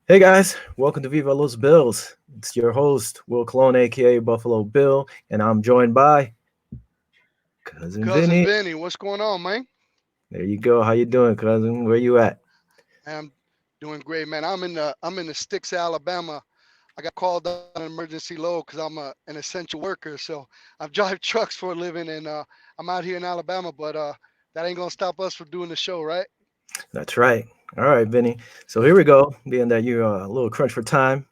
Hey guys, welcome to Viva Los Bills. It's your host, Will Clone, aka Buffalo Bill, and I'm joined by cousin Cousin Vinny. Vinny, what's going on, man? There you go. How you doing, cousin? Where you at? I'm doing great, man. I'm in the sticks, Alabama. I got called on an emergency load because I'm an essential worker. So I drive trucks for a living, and I'm out here in Alabama. But that ain't gonna stop us from doing the show, right? That's right. All right, Vinny. So here we go. Being that you're a little crunch for time,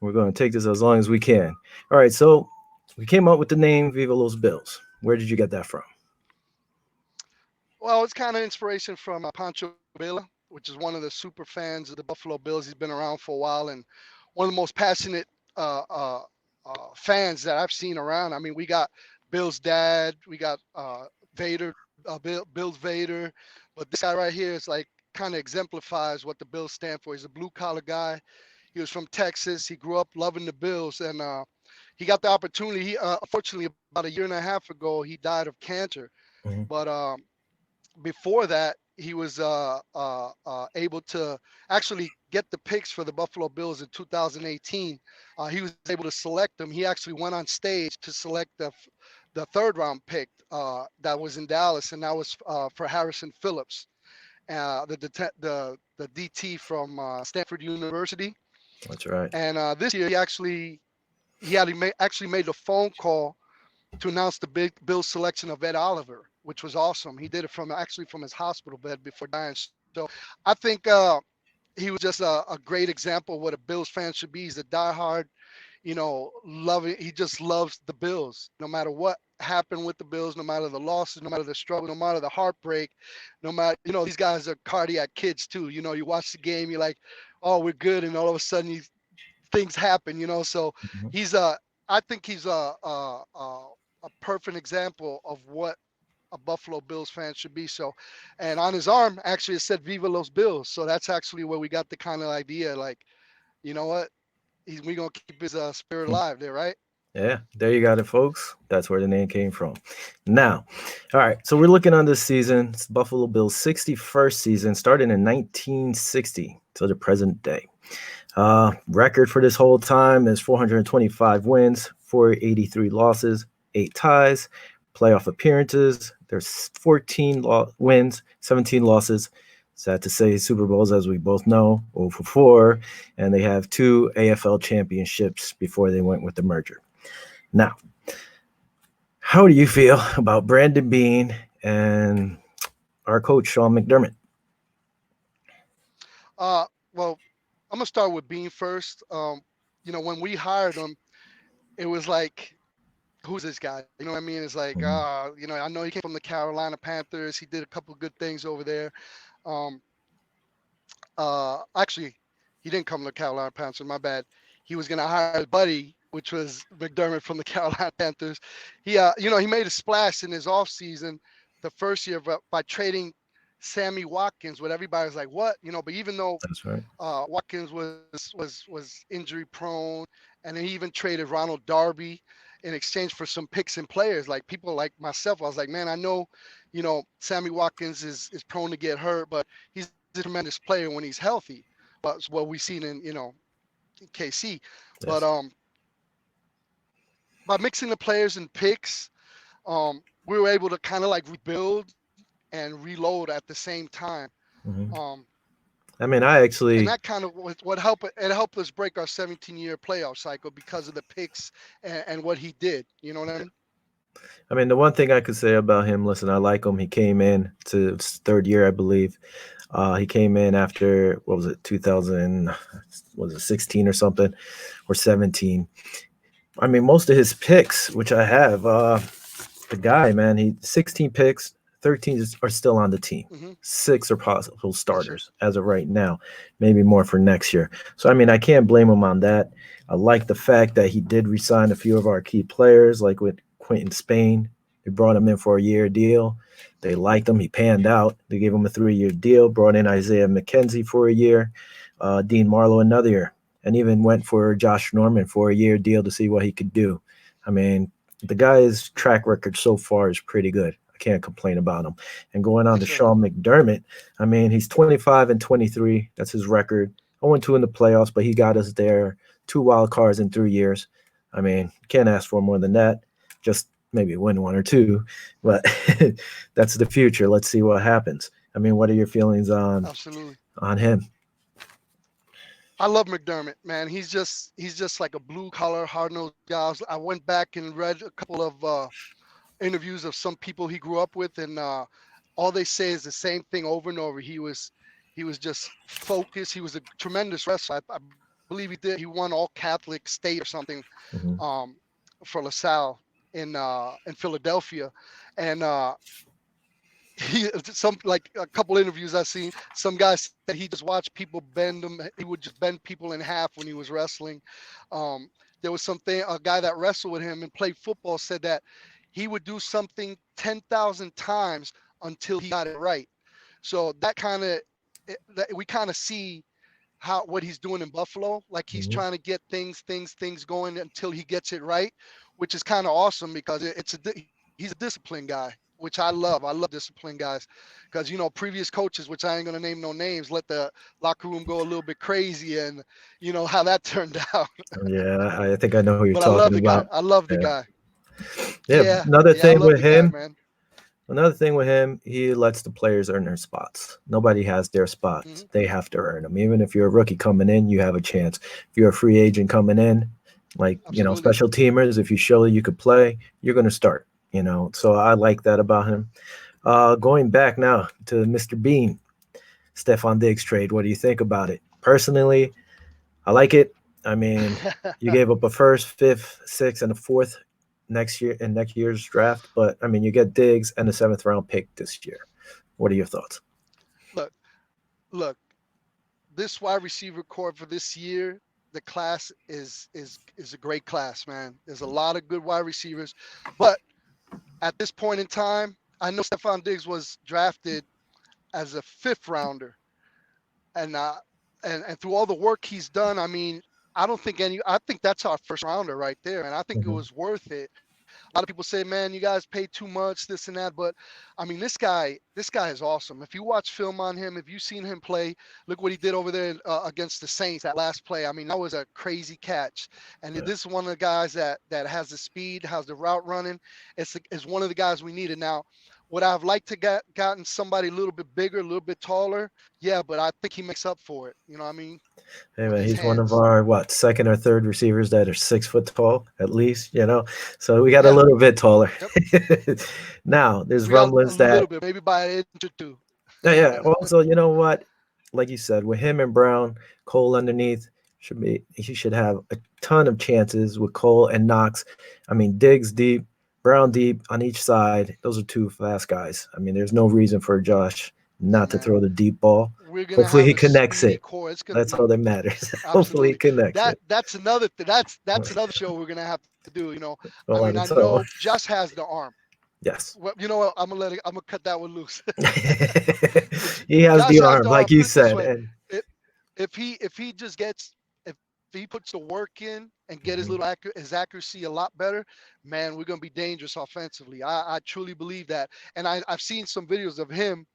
we're going to take this as long as we can. All right, so we came up with the name Viva Los Bills. Where did you get that from? Well, it's kind of inspiration from Pancho Villa, which is one of the super fans of the Buffalo Bills. He's been around for a while and one of the most passionate uh, uh, fans that I've seen around. I mean, we got Bill's dad, we got Vader, Bill's Vader, but this guy right here is like kind of exemplifies what the Bills stand for. He's a blue collar guy. He was from Texas. He grew up loving the Bills, and he got the opportunity. Unfortunately, about a year and a half ago, he died of cancer. Mhm. But before that, he was able to actually get the picks for the Buffalo Bills in 2018. He was able to select them. He actually went on stage to select the third round pick that was in Dallas, and that was for Harrison Phillips, the DT from Stanford University. That's right. And this year, he actually made a phone call to announce the big Bill selection of Ed Oliver, which was awesome. He did it from his hospital bed before dying. So I think he was just a great example of what a Bills fan should be. He's a diehard, loving. He just loves the Bills, no matter what happened with the Bills, no matter the losses, no matter the struggle, no matter the heartbreak, no matter these guys are cardiac kids too. You watch the game, you're like, oh, we're good, and all of a sudden things happen. So Mhm. he's I think he's a perfect example of what a Buffalo Bills fan should be. So, and on his arm, actually, it said "Viva los Bills." So that's actually where we got the kind of idea. Like, you know what? We gonna keep his spirit alive there, right? Yeah, there you got it, folks. That's where the name came from. Now, all right, so we're looking on this season. It's Buffalo Bills' 61st season, starting in 1960 to the present day. Record for this whole time is 425 wins, 483 losses, 8 ties. Playoff appearances, there's 14 wins, 17 losses. Sad to say, Super Bowls, as we both know, 0 for 4, and they have 2 AFL championships before they went with the merger. Now, how do you feel about Brandon Bean and our coach Sean McDermott? Well, I'm gonna start with Bean first. When we hired him, it was like, who's this guy? You know what I mean? It's like, Mhm. I know he came from the Carolina Panthers. He did a couple of good things over there. Um, actually, he didn't come to the Carolina Panthers. My bad. He was gonna hire his buddy, which was McDermott from the Carolina Panthers. He made a splash in his offseason the first year by trading Sammy Watkins. What everybody was like, what? But even though That's right. Watkins was injury prone, and he even traded Ronald Darby in exchange for some picks and players. Like people like myself, I was like, man, I know, Sammy Watkins is prone to get hurt, but he's a tremendous player when he's healthy. Well, it's what we've seen in KC. But Yes. by mixing the players and picks, we were able to kind of like rebuild and reload at the same time. Mhm. Um, I mean, I and actually that kind of was what helped it helped us break our 17-year playoff cycle because of the picks and what he did. You know what I mean? I mean, the one thing I could say about him, listen, I like him. He came in to his third year, I believe. He came in after what was it, 2000, was it 16 or something, or 17. I mean, most of his picks, which I have, the guy, man, he 16 picks, 13 are still on the team. Hmm. 6 are possible Yes, sir. starters as of right now, maybe more for next year. So I mean, I can't blame him on that. I like the fact that he did resign a few of our key players, like with Quentin Spain. They brought him in for a year deal. They liked him. He panned out. They gave him a 3-year deal. Brought in Isaiah McKenzie for a year, Dean Marlowe another year, and even went for Josh Norman for a year deal to see what he could do. I mean, the guy's track record so far is pretty good. I can't complain about him. And going on Yes, to sir. Sean McDermott, I mean, he's 25 and 23. That's his record. 0-2 in the playoffs, but he got us there. 2 wild cards in 3 years. I mean, can't ask for more than that. Just maybe win one or two, but that's the future. Let's see what happens. I mean, what are your feelings Absolutely. on him? I love McDermott, man. He's just like a blue collar, hard nosed guy. I went back and read a couple of interviews of some people he grew up with, and all they say is the same thing over and over. He was just focused. He was a tremendous wrestler. I believe he won all Catholic state or something Hmm. um, for LaSalle in Philadelphia, and he some like a couple interviews I seen. Some guy said he just watched people bend them. He would just bend people in half when he was wrestling. Um, there was something a guy that wrestled with him and played football said that he would do something 10,000 times until he got it right. So that kind of we kind of see how what he's doing in Buffalo. Like he's Hmm. trying to get things going until he gets it right, which is kind of awesome because he's a disciplined guy, which I love. I love disciplined guys because previous coaches, which I ain't gonna name no names, let the locker room go a little bit crazy, and you know how that turned out. Yeah, I think I know who you're But I love talking the guy. about. I love the Yeah, guy. yeah. Yeah, Another yeah, I thing love with the guy, him, man. he lets the players earn their spots. Nobody has their spots; Hmm. they have to earn them. Even if you're a rookie coming in, you have a chance. If you're a free agent coming in, like Absolutely. special teamers, if you show you could play, you're going to start. So I like that about him. Going back now to Mr. Bean, Stefan Diggs trade. What do you think about it? Personally, I like it. I mean, you gave up a first, fifth, sixth, and a fourth next year in next year's draft, but I mean, you get Diggs and a seventh round pick this year. What are your thoughts? look, look. This wide receiver core for this year, the class is a great class, man. There's a lot of good wide receivers, but at this point in time, I know Stephon Diggs was drafted as a fifth rounder, and through all the work he's done, I mean, I think that's our first rounder right there, and I think it Hmm. was worth it. A lot of people say, "Man, you guys pay too much, this and that," but I mean, this guy is awesome. If you watch film on him, if you've seen him play, look what he did over there against the Saints that last play. I mean, that was a crazy catch, and Yeah. this is one of the guys that has the speed, has the route running. It's one of the guys we needed. Now, would I have liked to gotten somebody a little bit bigger, a little bit taller? Yeah, but I think he makes up for it. You know what I mean? Hey With man, his he's one of hands. our second or third receivers that are 6 foot tall at least. So we got a Yeah. little bit taller. Yep. Now there's We got a rumblings that little bit, maybe by an inch or two. yeah, yeah. Also, you know what? Like you said, with him and Brown, Cole underneath he should have a ton of chances with Cole and Knox. I mean, Diggs deep, Brown deep on each side. Those are two fast guys. I mean, there's no reason for Josh Yeah, not to man. throw the deep ball. We're gonna Hopefully have he a connects speedy it. core. It's gonna That's be all that matters. Hopefully he absolutely connects that. it. That's another that's another show we're gonna have to do. I Oh, mean, I I don't know. know Josh has the arm. Yes. Well, you know what? I'm gonna cut that one loose. He has Josh the has arm, the like arm. you Put it this said, way: and if if he just gets if he puts the work in and get his mhm, his accuracy a lot better, man, we're gonna be dangerous offensively. I truly believe that, and I've seen some videos of him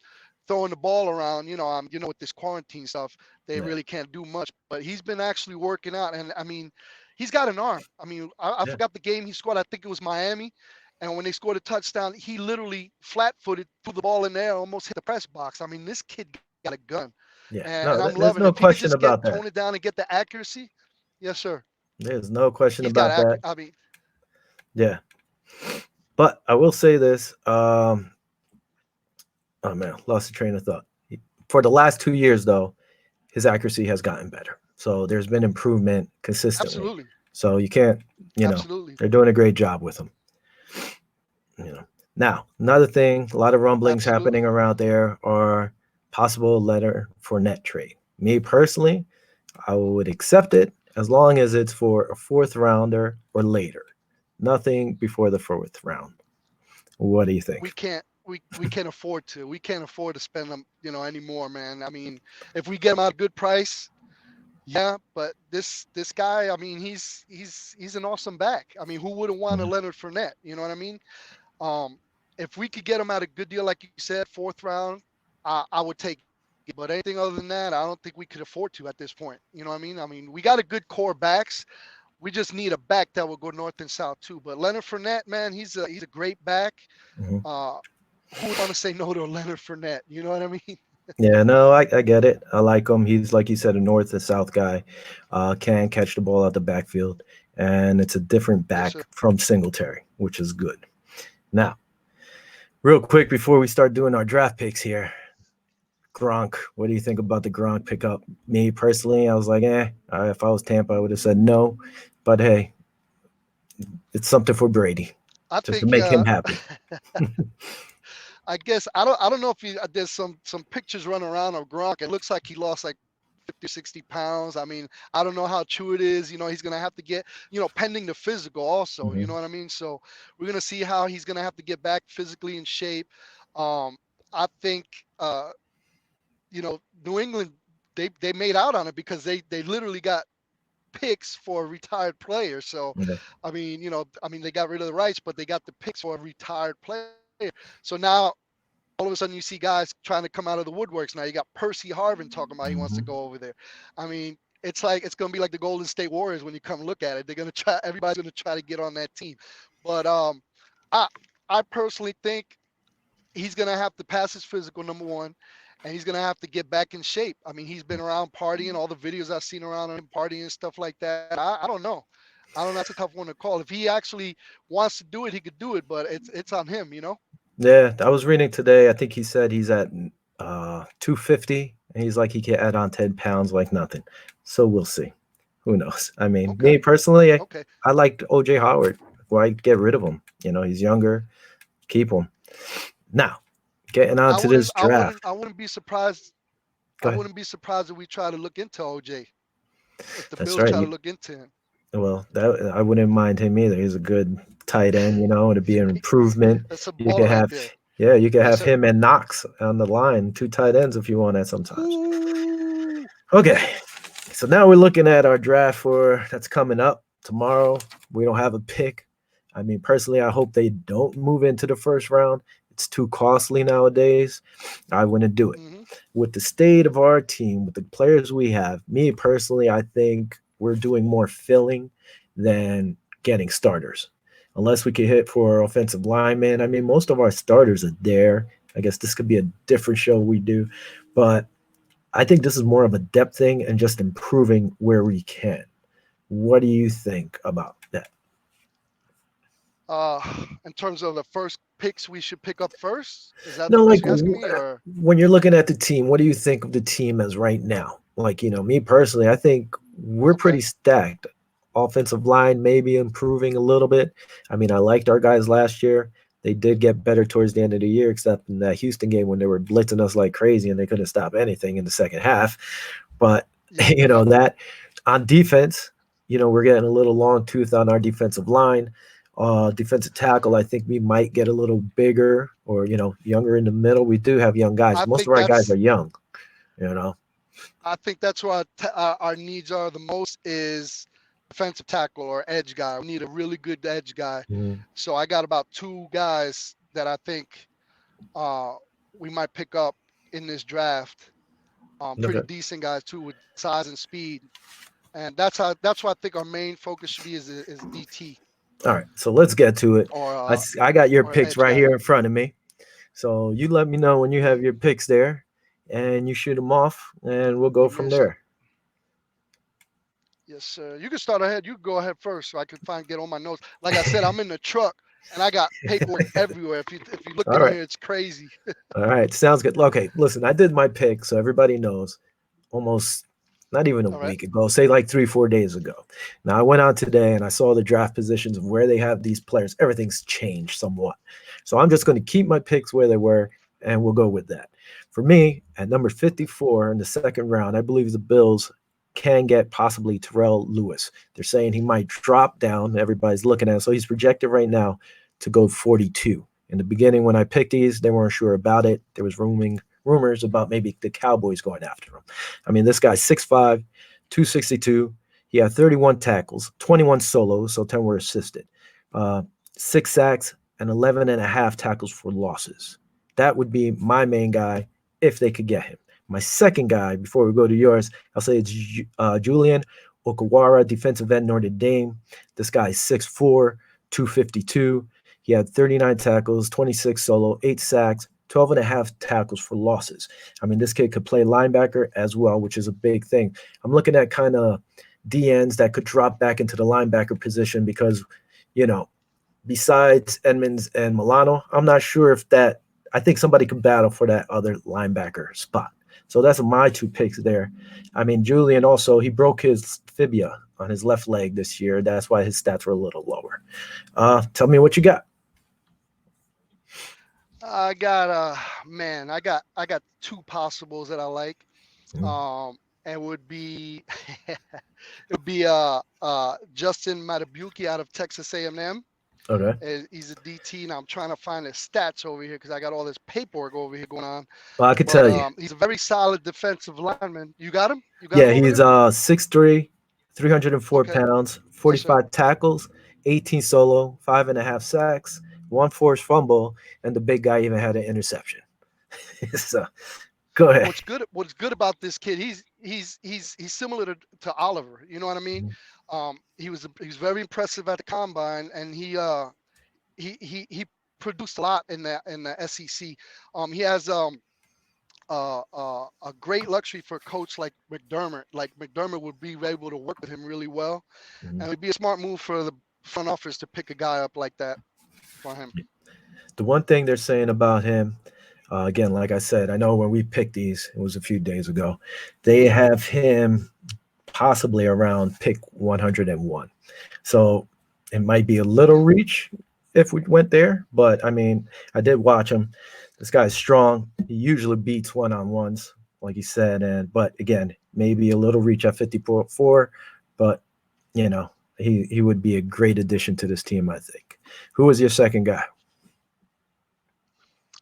throwing the ball around. With this quarantine stuff, they yeah, really can't do much. But he's been actually working out, and I mean, he's got an arm. I mean, I yeah, forgot the game he scored. I think it was Miami, and when they scored a touchdown, he literally flat-footed, threw the ball in there, almost hit the press box. I mean, this kid got a gun, yeah. and No, I'm there's loving it. no If he could question just get about that. tone it down and get the accuracy, yes, sir. There's no question He's got about that. accurate. I mean, Yeah, but I will say this. Oh man, lost the train of thought. For the last 2 years, though, his accuracy has gotten better. So there's been improvement consistently. absolutely, So you can't, you know, absolutely, they're doing a great job with him. You know. Now, another thing, a lot of rumblings happening absolutely. around there are possible letter for net trade. Me personally, I would accept it as long as it's for a fourth rounder or later. Nothing before the fourth round. What do you think? We can't afford to. We can't afford to spend them, anymore, man. I mean, if we get him at a good price, yeah. But this guy, I mean, he's an awesome back. I mean, who wouldn't want a Mhm. Leonard Fournette? You know what I mean? Um, if we could get him at a good deal, like you said, fourth round, I would take it. But anything other than that, I don't think we could afford to at this point. You know what I mean? I mean, we got a good core backs. We just need a back that will go north and south too. But Leonard Fournette, man, he's a great back. Mhm. Uh, who would want to say no to a Leonard Fournette? You know what I mean? Yeah, no, I get it. I like him. He's like you said, a north and south guy. Can catch the ball out the backfield, and it's a different Yes, back sir. from Singletary, which is good. Now, real quick before we start doing our draft picks here, Gronk. What do you think about the Gronk pickup? Me personally, I was like, if I was Tampa, I would have said no. But hey, it's something for Brady, I just to think. make him happy. I guess I don't know if there's some pictures running around of Gronk. It looks like he lost like 50 or 60 pounds. I mean, I don't know how true it is. You know, he's gonna have to get, pending the physical also. You Mhm. know what I mean? So we're gonna see how he's gonna have to get back physically in shape. Um, I think New England, they made out on it because they literally got picks for a retired player. So Yeah. I mean they got rid of the rights, but they got the picks for a retired player. So now all of a sudden you see guys trying to come out of the woodworks. Now you got Percy Harvin talking about he wants to Mhm. go over there. I mean, it's gonna be like the Golden State Warriors when you come look at it. They're gonna try. Everybody's gonna try to get on that team. But I I personally think he's gonna have to pass his physical, number one, and he's gonna have to get back in shape. I mean, he's been around partying. All the videos I've seen around him partying and stuff like that. I don't know. I don't know. That's a tough one to call. If he actually wants to do it, he could do it, but it's on him. Yeah, I was reading today. I think he said he's at 250, and he's like he can add on 10 pounds like nothing. So we'll see. Who knows? I mean, Okay. me personally, Okay. I liked OJ Howard. Why get rid of him? He's younger. Keep him. Now, getting on I to wouldn't this I wouldn't draft. I wouldn't be surprised. Go I ahead. wouldn't be surprised if we try to look into OJ. If the That's Bills right. try to look into him. Well, that I wouldn't mind him either. He's a good tight end. It'd be an improvement. That's a You ball could right have, there. yeah, you could Yes, have sir. him and Knox on the line, two tight ends if you want that sometimes. Ooh. Okay, so now we're looking at our draft for that's coming up tomorrow. We don't have a pick. I mean, personally, I hope they don't move into the first round. It's too costly nowadays. I wouldn't do it. Hmm. With the state of our team, with the players we have, me personally, I think we're doing more filling than getting starters. Unless we could hit for offensive linemen. I mean, most of our starters are there. I guess this could be a different show we do, but I think this is more of a depth thing and just improving where we can. What do you think about that? Uh, in terms of the first picks, we should pick up first. Is that the No, like question you're asking me, or when you're looking at the team, what do you think of the team as right now? Like, me personally, I think we're okay? pretty stacked. Offensive line maybe improving a little bit. I mean, I liked our guys last year. They did get better towards the end of the year, except in that Houston game when they were blitzing us like crazy and they couldn't stop anything in the second half. But, Yep, yep. that on defense, we're getting a little long tooth on our defensive line. Defensive tackle, I think we might get a little bigger or, younger in the middle. We do have young guys. I Most think of our guys that's are young, you know. I think that's where our needs are the most is defensive tackle or edge guy. We need a really good edge guy. Mhm. So I got about two guys that I think uh, we might pick up in this draft. Pretty Okay. decent guys too with size and speed, and that's why I think our main focus should be is DT All right. So let's get to it. or I got your or picks edge right guy. here in front of me. So you let me know when you have Hmm. your picks there and you shoot them off and we'll go Give me from a sec. there. Yes, sir. You can start ahead. You can go ahead first, so I can get on my notes. Like I said, I'm in the truck and I got paperwork everywhere. If you look All in right. here, it's crazy. All right. Sounds good. Okay. Listen, I did my pick. So everybody knows almost not even a All right. week ago, say like 3, 4 days ago. Now I went out today and I saw the draft positions of where they have these players. Everything's changed somewhat. So I'm just going to keep my picks where they were and we'll go with that. For me, at number Okay. 54 in the second round, I believe the Bills can get possibly Terrell Lewis. They're saying he might drop down. Everybody's looking at it. So he's projected right now to go 42. In the beginning, when I picked these, they weren't sure about it. There was rumors about maybe the Cowboys going after him. I mean, this guy's 6'5", 262. He had 31 tackles, 21 solos, so 10 were assisted, 6 sacks, and 11 and a half tackles for losses. That would be my main guy if they could get him. My second guy, before we go to yours, I'll say it's Julian Okawara, defensive end, Notre Dame. This guy is 6'4", 252. He had 39 tackles, 26 solo, 8 sacks, 12 and a half tackles for losses. I mean, this kid could play linebacker as well, which is a big thing. I'm looking at kind of DNs that could drop back into the linebacker position because, you know, besides Edmonds and Milano, I'm not sure if that. I think somebody could battle for that other linebacker spot. So that's my two picks there. I mean, Julian also he broke his fibia on his left leg this year. That's why his stats were a little lower. Tell me what you got. I got man, I got two possibles that I like. Mhm. And would be it would be Justin Matabuki out of Texas A&M. Okay. He's a DT, and I'm trying to find his stats over here because I got all this paperwork over here going on. Well, I could But tell you. he's a very solid defensive lineman. You got him? You got Yeah, him over he's there? 6'3", 304 Okay. pounds, Yes, sir. 45 tackles, 18 solo, 5.5 sacks, one forced fumble, and the big guy even had an interception. So go ahead. What's good about this kid? He's similar to Oliver. You know what I mean? He was very impressive at the combine, and he produced a lot in the SEC. He has a great luxury for a coach like McDermott. Like McDermott would be able to work with him really well, Mhm. and it'd be a smart move for the front office to pick a guy up like that for him. The one thing they're saying about him, again, like I said, I know when we picked these, it was a few days ago, they Hmm. have him possibly around pick 101. So it might be a little Okay. reach if we went there, but I mean, I did watch him. This guy's strong. He usually beats one-on-ones, like you said, and but again, maybe a little reach at 54, but you know, he would be a great addition to this team, I think. Who was your second guy?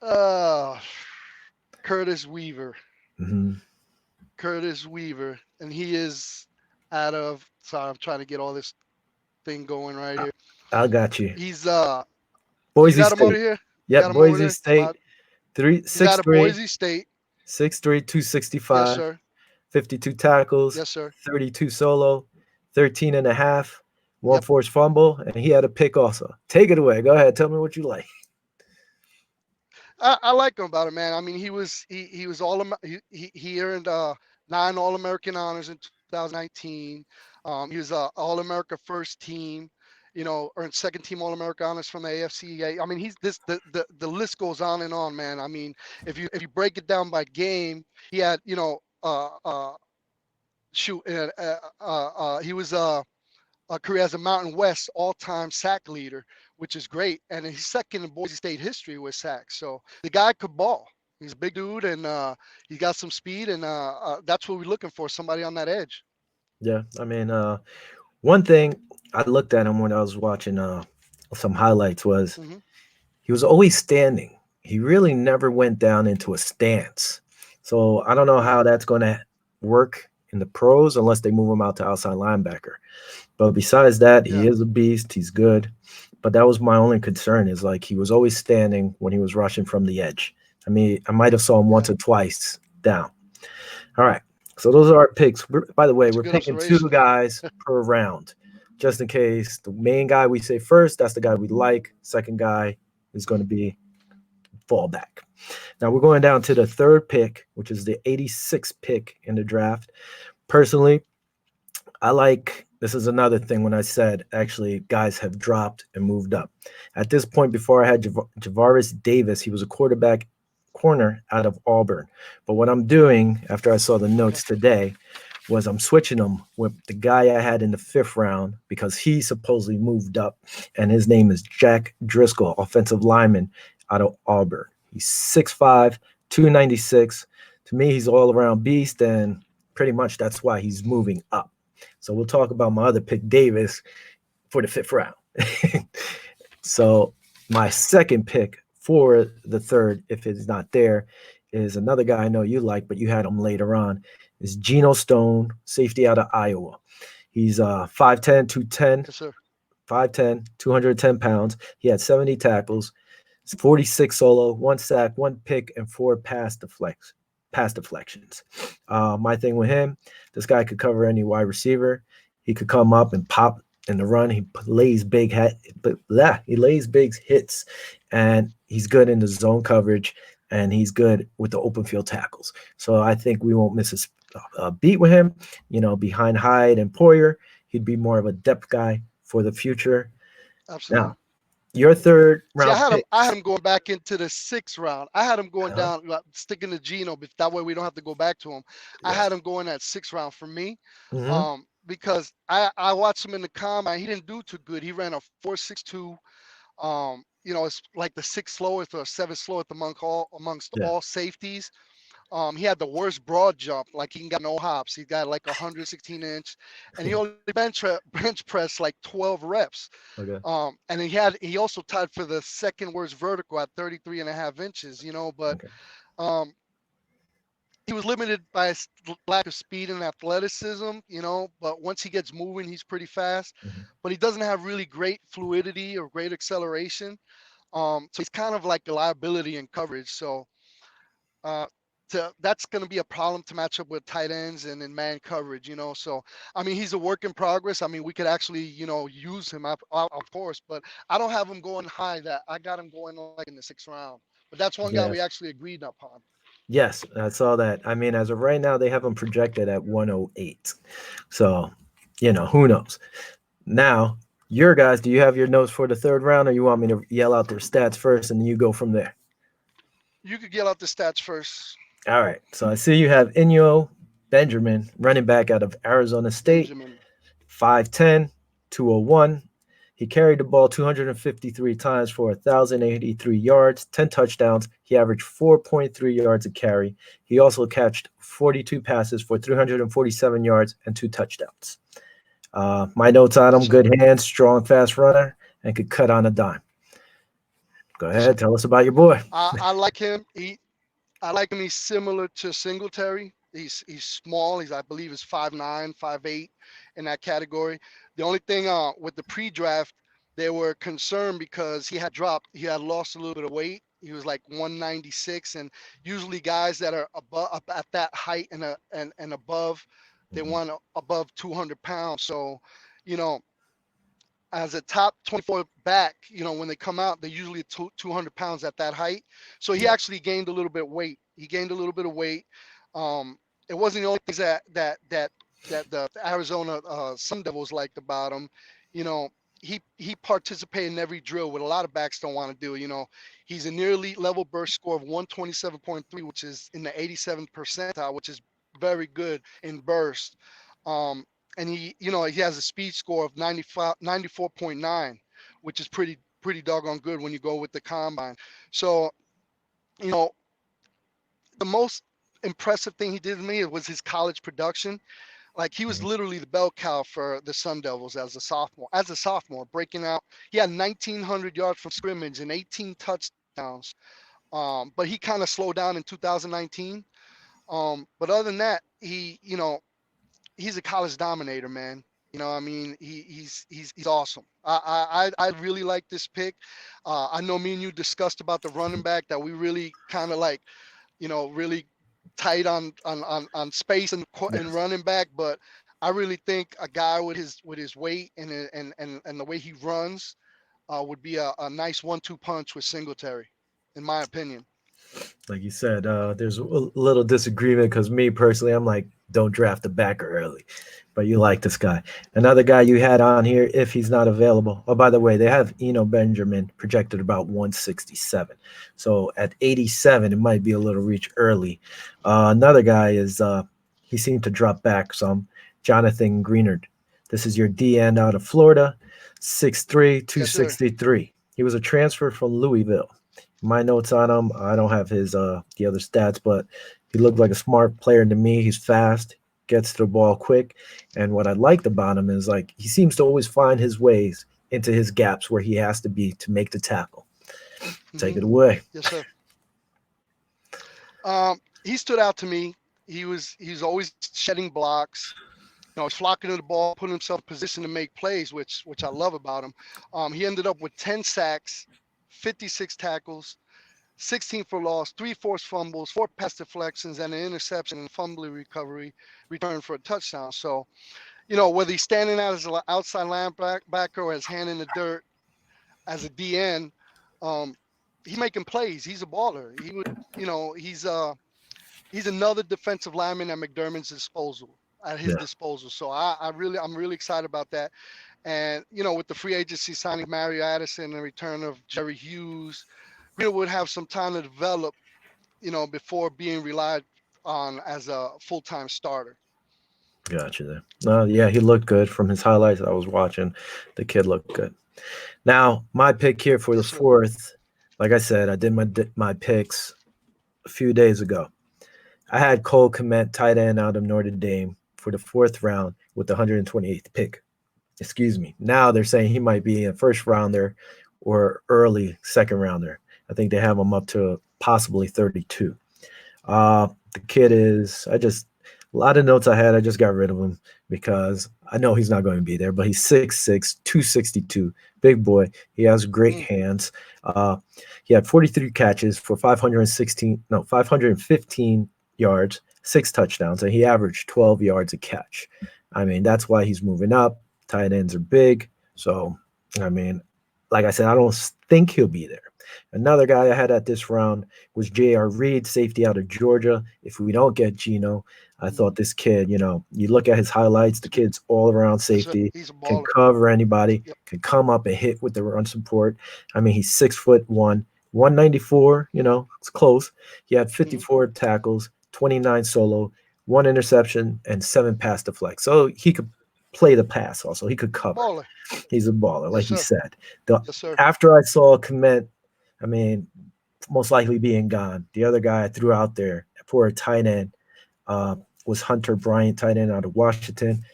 Uh, Curtis Weaver. Hmm. Curtis Weaver, and he is out of. Sorry, I'm trying to get all this thing going right here. I got you. He's you Boise got him over State. here. You Yep, got him over Boise there. State. Three He's six out of three Boise State. 6'3", Yes, 265, sir. 52 tackles, Yes, sir. 32 solo, 13 and a half, one Yep. forced fumble, and he had a pick also. Take it away. Go ahead. Tell me what you like. I like him about it, man. I mean, he was he earned 9 All-American honors in 2019. He was All America first team. You know, earned second team All America honors from the AFC. I mean, he's this the list goes on and on, man. I mean, if you break it down by game, he had shoot he was career as a Mountain West all-time sack leader, which is great. And he's second in Boise State history with sacks. So the guy could ball. He's a big dude, and he got some speed, and that's what we're looking for, somebody on that edge. Yeah, I mean, one thing I looked at him when I was watching some highlights was Hmm. he was always standing. He really never went down into a stance. So I don't know Yeah, how that's going to work in the pros unless they move him out to outside linebacker. But besides that, he yeah, is a beast. He's good. But that was my only concern is like he was always standing when he was rushing from the edge. I mean, I might have saw him once yeah. or twice down. All right. So those are our picks. By the way, It's a we're good picking two observation. guys per round, just in case the main guy we say first, that's the guy we like. Second guy is going Mhm. to be fallback. Now we're going down to the third pick, which is the 86th pick in the draft. Personally, I like this is another thing when I said actually guys have dropped and moved up. At this point, before I had Javaris Davis, he was a quarterback corner out of Auburn. But what I'm doing after I saw the Okay. notes today was I'm switching them with the guy I had in the fifth round because he supposedly moved up, and his name is Jack Driscoll, offensive lineman out of Auburn. He's 6'5", 296. To me, he's all around beast, and pretty much that's why he's moving up. So we'll talk about my other pick, Davis, for the fifth round. So my second pick for the third, if it's not there, is another guy I know you like, but you had him later on, is Geno Stone, safety out of Iowa. He's 5'10", 210, Yes, sir. 5'10", 210 pounds. He had 70 tackles, 46 solo, one sack, one pick, and four pass deflects. pass deflections. My thing with him, this guy could cover any wide receiver. He could come up and pop in the run. He lays big he lays big hits, and he's good in the zone coverage, and he's good with the open field tackles. So I think we won't miss a beat with him. Behind Hyde and Poyer, he'd be more of a depth guy for the future. Absolutely. Now, your third See, round pick. I had him going back into the sixth round. I had him going Uh-huh. down, sticking to Geno, but that way we don't have to go back to him. I Yes. had him going at sixth round for me, Hmm. because I watched him in the combine. He didn't do too good. He ran a 4.62. It's like the sixth slowest or seventh slowest amongst Yeah. all safeties. He had the worst broad jump. Like he got no hops. He got like 116 inch, and he only bench pressed like 12 reps. Okay. And he also tied for the second worst vertical at 33 and a half inches. But Okay. um, he was limited by his lack of speed and athleticism. But once he gets moving, he's pretty fast. Hmm. But he doesn't have really great fluidity or great acceleration. So he's kind of like a liability in coverage. So uh, that's going to be a problem to match up with tight ends and in man coverage. So I mean, he's a work in progress. I mean, we could actually use him of course, but I don't have him going high. That I got him going like in the sixth round. But that's one guy we Yes. actually agreed upon. Yes, I saw that. I mean, as of right now, they have him projected at 108. So, who knows? Now, your guys, do you have your notes for the third round, or you want me to yell out their stats first and then you go from there? You could get out the stats first, All right. So I see you have Inyo Benjamin, running back out of Arizona State, Benjamin. 5'10, 201. He carried the ball 253 times for 1,083 yards, 10 touchdowns. He averaged 4.3 yards a carry. He also catched 42 passes for 347 yards and 2 touchdowns. My notes on Yes, him: sir. good hands, strong, fast runner, and could cut on a dime. Go Yes, sir. ahead, tell us about your boy. I like him. I like him. He's similar to Singletary. He's small. I believe is 5'9", 5'8", in that category. The only thing with the pre-draft, they were concerned because he had dropped. He had lost a little bit of weight. He was like 196, and usually guys that are above up at that height and above, they Mhm. want above 200 pounds. So, you know, as a top 24 back, when they come out, they're usually 200 pounds at that height. So he Yeah. actually gained a little bit of weight. He gained a little bit of weight. It wasn't the only things that the Arizona Sun Devils liked about him. You know, he participated in every drill, what a lot of backs don't want to do. He's a near elite level burst score of 127.3, which is in the 87th percentile, which is very good in burst. Um, and he has a speed score of 94.9, which is pretty doggone good when you go with the combine. So, you know, the most impressive thing he did to me was his college production. Like he was Mhm. literally the bell cow for the Sun Devils as a sophomore. Breaking out, he had 1,900 yards from scrimmage and 18 touchdowns. But he kind of slowed down in 2019. But other than that, he's a college dominator, man. I mean, he's awesome. I really like this pick. I know me and you discussed about the running back that we really kind of like, really tight on space and Yes. running back, but I really think a guy with his weight and the way he runs would be a nice 1-2 punch with Singletary, in my opinion. Like you said, there's a little disagreement because me personally, I'm like, don't draft a backer early. But you like this guy. Another guy you had on here, if he's not available. Oh, by the way, they have Eno Benjamin projected about 167. So at 87, it might be a little reach early. Another guy is he seemed to drop back some. Jonathan Greenard. This is your D end out of Florida, 6'3", Yes, sir. 263. He was a transfer from Louisville. My notes on him, I don't have his the other stats, but he looked like a smart player to me. He's fast, gets to the ball quick, and what I liked about him is like he seems to always find his ways into his gaps where he has to be to make the tackle. Take Hmm. it away. Yes, sir. He stood out to me. He's always shedding blocks. He's flocking to the ball, putting himself in position to make plays, which I love about him. He ended up with 10 sacks, 56 tackles, 16 for loss, three forced fumbles, four pass deflections, and an interception and fumbling recovery return for a touchdown. So, whether he's standing out as an outside linebacker or his hand in the dirt as a DN, um, he's making plays. He's a baller. He would, he's another defensive lineman at McDermott's disposal. At his Yeah, disposal, so I'm really excited about that. And with the free agency signing Mario Addison and the return of Jerry Hughes, Greenwood would have some time to develop, before being relied on as a full-time starter. got you there. No, yeah, he looked good from his highlights I was watching. The kid looked good. Now, my pick here for the Yes, sir. fourth, like I said, I did my picks a few days ago. I had Cole Kmet, tight end out of Notre Dame, for the fourth round with the 128th pick. Excuse me. Now they're saying he might be a first rounder or early second rounder. I think they have him up to possibly 32. The kid is, a lot of notes I had, I just got rid of him because I know he's not going to be there, but he's 6'6, 262, big boy. He has great Mm, hands. He had 43 catches for 515 yards, six touchdowns, and he averaged 12 yards a catch. I mean, that's why he's moving up. Tight ends are big. So, I mean, like I said, I don't think he'll be there. Another guy I had at this round was J.R. Reed, safety out of Georgia. If we don't get Geno, I mm. thought this kid, you look at his highlights, the kid's all around Yes, sir. safety, He's a can baller. cover anybody, Yep. can come up and hit with the run support. I mean, he's 6'1", 194, it's close. He had Hmm. 54 tackles, 29 solo, one interception, and seven pass deflects. So he could play the pass also. He could cover. Baller. He's a baller, Yes, like you sir. said. The Yes, sir. After I saw Komet, I mean, most likely being gone. The other guy I threw out there for a tight end uh, was Hunter Bryant, tight end out of Washington.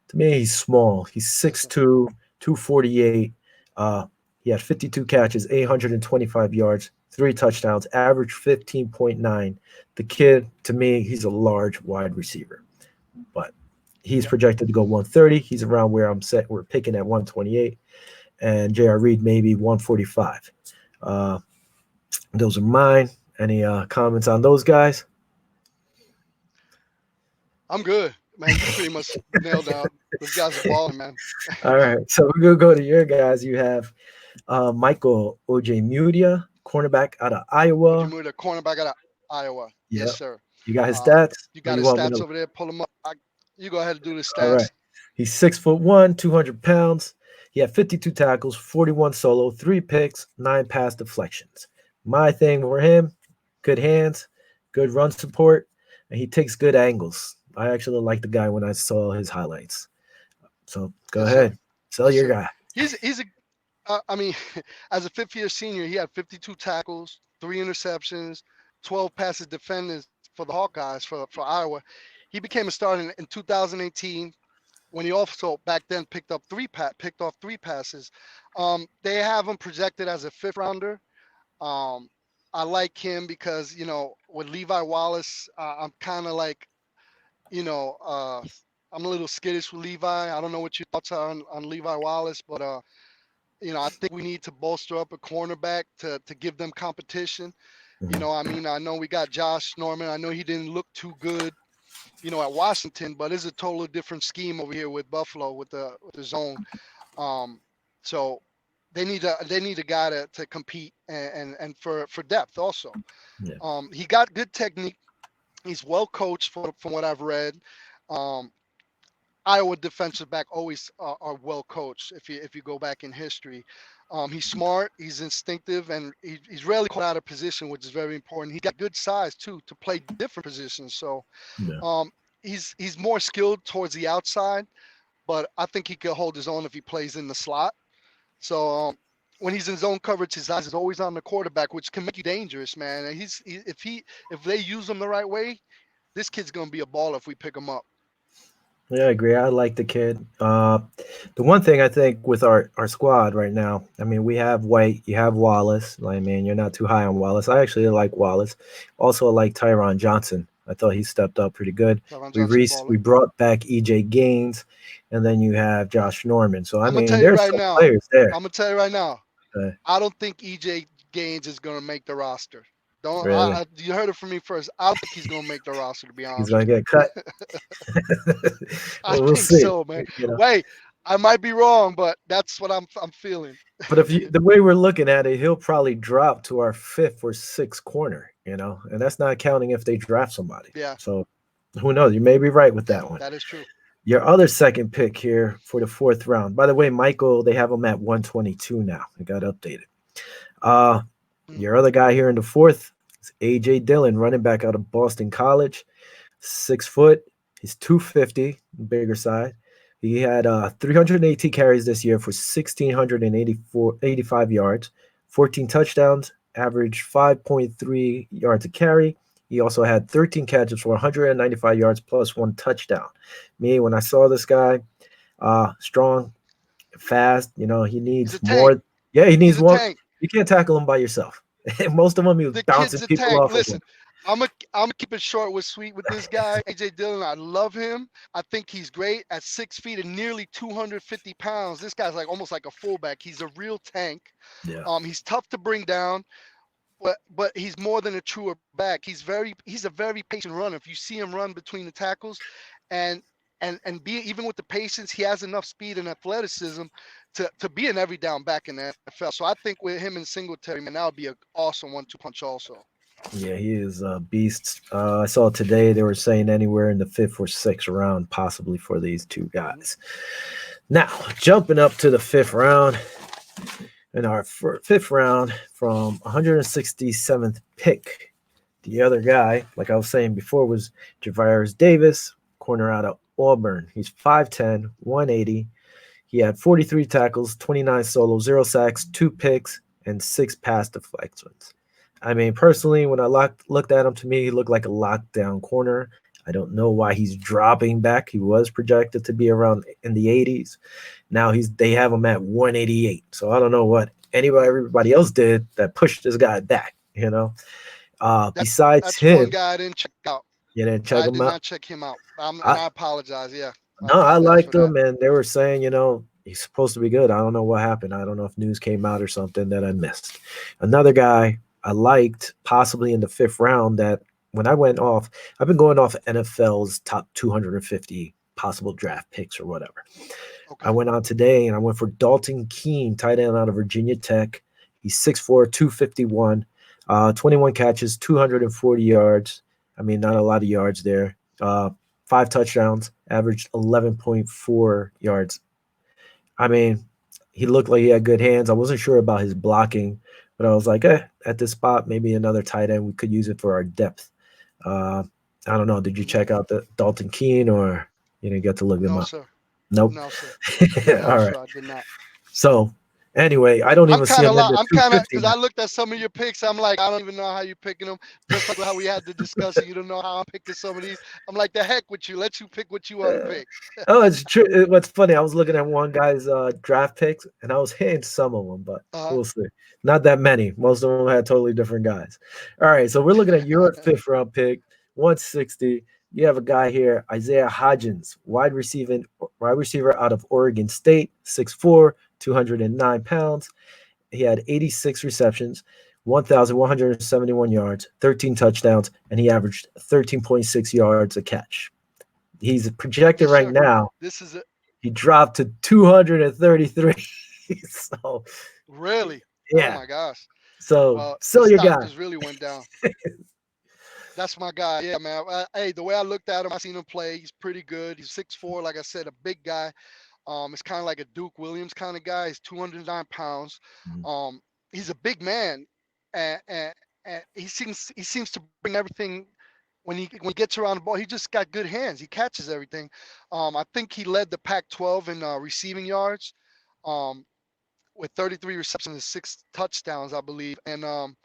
To me, he's small. He's Yes, sir. 6'2", 248. Uh, he had 52 catches, 825 yards, three touchdowns, average 15.9. The kid, to me, he's a large wide receiver, but he's Yep. projected to go 130. He's around where I'm set. We're picking at 128, and J.R. Reed maybe 145. Uh, those are mine. Any comments on those guys? I'm good, man. You pretty much nailed down. Those guys are balling, man. All right, so we're gonna go to your guys. You have Michael Ojemudia, cornerback out of Iowa. Ojimura, the cornerback out of Iowa. Yes, Yeah, sir. you got his stats, You or got you his want me stats to? over there. Pull them up. You go ahead and do the All right, stats. he's 6'1", 200 pounds. He had 52 tackles, 41 solo, three picks, nine pass deflections. My thing for him, good hands, good run support, and he takes good angles. I actually like the guy when I saw his highlights. So go Yes, sir. ahead, sell Yes, your sir. guy. He's a. I mean, as a fifth-year senior, he had 52 tackles, three interceptions, 12 passes defended for the Hawkeyes for Iowa. He became a starter in 2018 when he also back then picked off three passes. They have him projected as a fifth rounder. Um, I like him because with Levi Wallace, I'm kind of like you know I'm a little skittish with Levi. I don't know what your thoughts are on Levi Wallace, but I think we need to bolster up a cornerback to give them competition. Mhm. I mean, I know we got Josh Norman. I know he didn't look too good, at Washington, but it's a totally different scheme over here with Buffalo with the zone. Um, so they need a guy to compete and for depth also. Yeah, He got good technique. He's well coached from what I've read. Um, Iowa defensive back always are well coached. If you go back in history, he's smart, he's instinctive, and he's rarely caught out of position, which is very important. He's got good size too to play different positions. So yeah. um, he's more skilled towards the outside, but I think he could hold his own if he plays in the slot. So when he's in zone coverage, his eyes is always on the quarterback, which can make you dangerous, man. And if they use him the right way, this kid's gonna be a baller if we pick him up. Yeah, I agree. I like the kid. The one thing I think with our squad right now, I mean, we have White, you have Wallace. I mean, you're not too high on Wallace. I actually like Wallace. Also, I like Tyron Johnson. I thought he stepped up pretty good. Tyron We Johnson we baller. brought back EJ Gaines, and then you have Josh Norman. So I I'm gonna mean, tell you there's right some now. players there. I'm gonna tell you right now. Uh, I don't think EJ Gaines is gonna make the roster. Don't Really? you heard it from me first. I don't think he's gonna make the roster. To be He's honest gonna with get cut. you, I Well, we'll think see. so, man. You know, Wait, I might be wrong, but that's what I'm feeling. but if you the way we're looking at it, he'll probably drop to our fifth or sixth corner. You know, and that's not counting if they draft somebody. Yeah, So who knows? You may be right with yeah, that one. that is true. Your other second pick here for the fourth round. By the way, Michael, they have him at 122 now. It got updated. Uh, Mm. your other guy here in the fourth is AJ Dillon, running back out of Boston College, 6 foot. He's 250, bigger side. He had 318 carries this year for 1,685 yards, 14 touchdowns, average 5.3 yards a carry. He also had 13 catches for 195 yards plus one touchdown. Me, when I saw this guy, strong, fast, he He's needs a tank. more. Yeah, he He's needs a more. tank. You can't tackle him by yourself. Most of them, he was The bouncing kid's a people tank. off of him. Listen, I'm gonna keep it short with sweet with this guy, AJ Dillon. I love him. I think he's great at 6 feet and nearly 250 pounds. This guy's like almost like a fullback. He's a real tank. Yeah. He's tough to bring down, but he's more than a true back. He's a very patient runner. If you see him run between the tackles, and and be even with the patience, he has enough speed and athleticism to be an every down back in the NFL. So I think with him and Singletary, man, that would be an awesome 1-2 punch also. Yeah, he is a beast. I saw today they were saying anywhere in the fifth or sixth round, possibly for these two Mhm. guys. Now, jumping up to the fifth round, in our fifth round from 167th pick, the other guy, like I was saying before, was Javarius Davis, corner out of Auburn. He's 5'10, 180. He had 43 tackles, 29 solo, 0 sacks, 2 picks, and 6 pass deflections. I mean, personally, when I looked at him, to me, he looked like a lockdown corner. I don't know why he's dropping back. He was projected to be around in the 80s. Now they have him at 188. So I don't know what everybody else did that pushed this guy back. That Besides that's one him, guy I didn't check out. you didn't check I him did out. not check him out. And I I apologize. Yeah, I No, I apologize for liked that. him, and they were saying, he's supposed to be good. I don't know what happened. I don't know if news came out or something that I missed. Another guy I liked, possibly in the fifth round, that when I went off, I've been going off NFL's top 250 possible draft picks or whatever. I Okay. went on today and I went for Dalton Keene, tight end out of Virginia Tech. He's 6'4, 251, 21 catches, 240 yards. I mean, not a lot of yards there. 5 touchdowns, averaged 11.4 yards. I mean, he looked like he had good hands. I wasn't sure about his blocking, but I was like, at this spot, maybe another tight end. We could use it for our depth. Uh, I don't know. Did you check Mhm. out the Dalton Keene, or you didn't get to look them No, up? sir. Nope. No, sir. No, All right. sir. I did not. So anyway, I don't even see him in the I'm kind of 250 because now. I looked at some of your picks. I'm like, I don't even know how you're picking them. Just like how we had the discussion, you don't know how I'm picking some of these. I'm like, the heck with you. Let you pick what you want to Uh, pick. oh, it's true. What's funny, I was looking at one guy's draft picks, and I was hitting some of them, but Uh, we'll see. Not that many. Most of them had totally different guys. All right, so we're looking at your fifth round pick, 160. You have a guy here, Isaiah Hodgins, wide receiver out of Oregon State, 6'4", 209 pounds. He had 86 receptions, 1,171 yards, 13 touchdowns, and he averaged 13.6 yards a catch. He's projected yes, right sir. now. This is it. He dropped to 233. So Really? Oh yeah. my gosh. So Well, his sell your stock guy. just really went down. That's my guy. Yeah, man. Hey, the way I looked at him, I seen him play. He's pretty good. He's 6'4", like I said, a big guy. It's kind of like a Duke Williams kind of guy. He's 209 pounds. Mhm. Um, he's a big man, and he seems to bring everything when he gets around the ball. He just got good hands. He catches everything. I think he led the Pac-12 in receiving yards, um, with 33 receptions and 6 touchdowns, I believe. And um,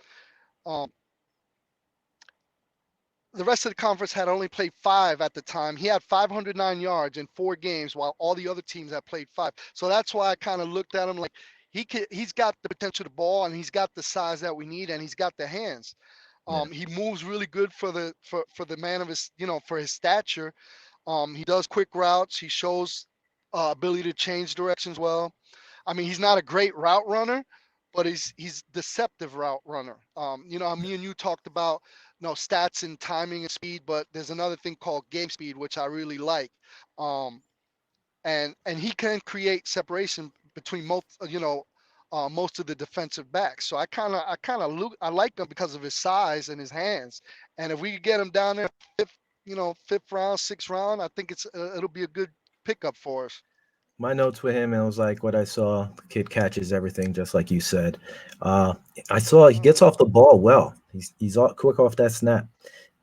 the rest of the conference had only played 5 at the time. He had 509 yards in 4 games, while all the other teams had played 5. So that's why I kind of looked at him like he's got the potential to ball, and he's got the size that we need, and he's got the hands. Yeah. He moves really good for the man of his, for his stature. He does quick routes. He shows ability to change directions well. I mean, he's not a great route runner, but he's deceptive route runner. Me and you talked about stats and timing and speed, but there's another thing called game speed, which I really like. Um, and he can create separation between most of the defensive backs. So I like him because of his size and his hands. And if we could get him down there fifth round, sixth round, I think it'll be a good pickup for us. My notes with him, it was like what I saw. The kid catches everything, just like you said. Uh, I saw he gets Mhm. off the ball well. Quick off that snap,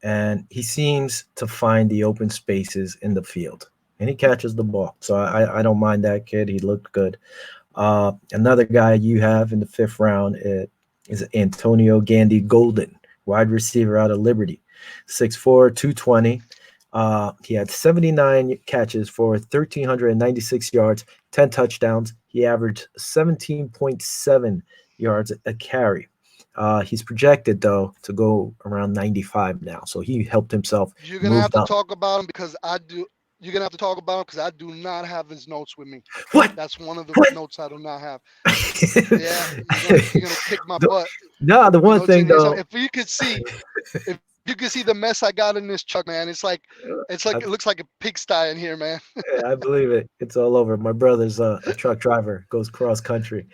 and he seems to find the open spaces in the field, and he catches the ball. So I don't mind that kid. He looked good. Another guy you have in the fifth round is Antonio Gandy Golden, wide receiver out of Liberty, 6'4", 220. He had 79 catches for 1,396 yards, 10 touchdowns. He averaged 17.7 yards a carry. He's projected, though, to go around 95 now. So he helped himself, You're gonna have moved to up. talk about him because I do. You're gonna have to talk about him because I do not have his notes with me. What? That's one of the What? notes I do not have. Yeah, you're gonna kick my butt. No, the one thing, Here's though, something. If you could see the mess I got in this truck, man, it's like I it looks like a pigsty in here, man. Yeah, I believe it. It's all over. My brother's a truck driver, goes cross country.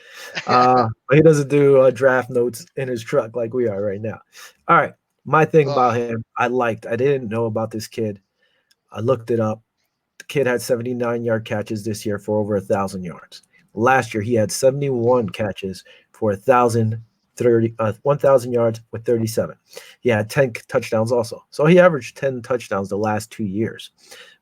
But he doesn't do draft notes in his truck like we are right now. All right. My thing Ugh, about him, I didn't know about this kid. I looked it up. The kid had 79-yard catches this year for over 1,000 yards. Last year, he had 71 mm, catches for 1,000 yards with 37. He had 10 touchdowns also. So he averaged 10 touchdowns the last 2 years.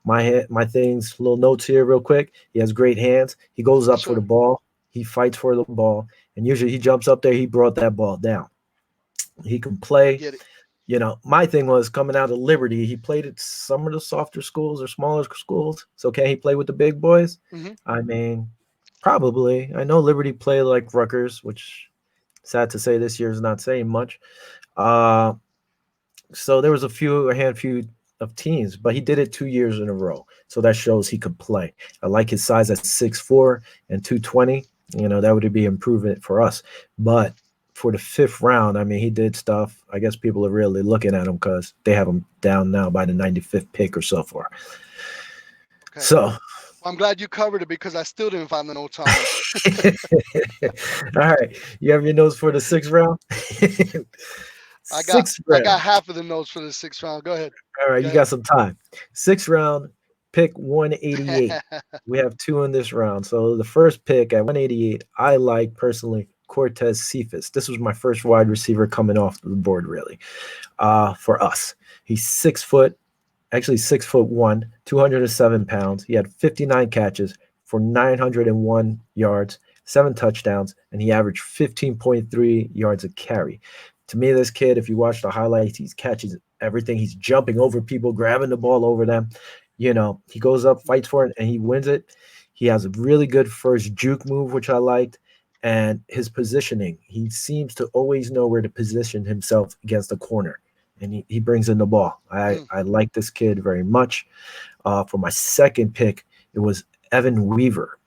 My things, little notes here, real quick. He has great hands. He goes yes, up for the sir. ball. He fights for the ball, and usually he jumps up there. He brought that ball down. He can play. Get it. My thing was coming out of Liberty. He played at some of the softer schools or smaller schools. So can he play with the big boys? Hmm. I mean, probably. I know Liberty play like Rutgers, which sad to say this year is not saying much. Uh, so there was a handful of teams, but he did it 2 years in a row. So that shows he could play. I like his size at 6'4" and 220. That would be improvement for us. But for the fifth round, I mean, he did stuff. I guess people are really looking at him because they have him down now by the 95th pick or so far. Okay. So, Well, I'm glad you covered it because I still didn't find the notes on him. all right. You have your notes for the sixth round? I got Sixth I got round. half of the notes for the sixth round. Go ahead. All right, Go you ahead. got some time. Sixth round, pick 188. We have two in this round. So the first pick at 188, I like personally Cortez Cephas. This was my first wide receiver coming off the board, really. For us, he's 6 foot, actually 6'1", 207 pounds. He had 59 catches for 901 yards, 7 touchdowns, and he averaged 15.3 yards a carry. To me, this kid, if you watch the highlights, he catches everything. He's jumping over people, grabbing the ball over them. He goes up, fights for it, and he wins it. He has a really good first juke move, which I liked. And his positioning, he seems to always know where to position himself against the corner, and he brings in the ball. I, Mm, I like this kid very much. For my second pick, it was Evan Weaver,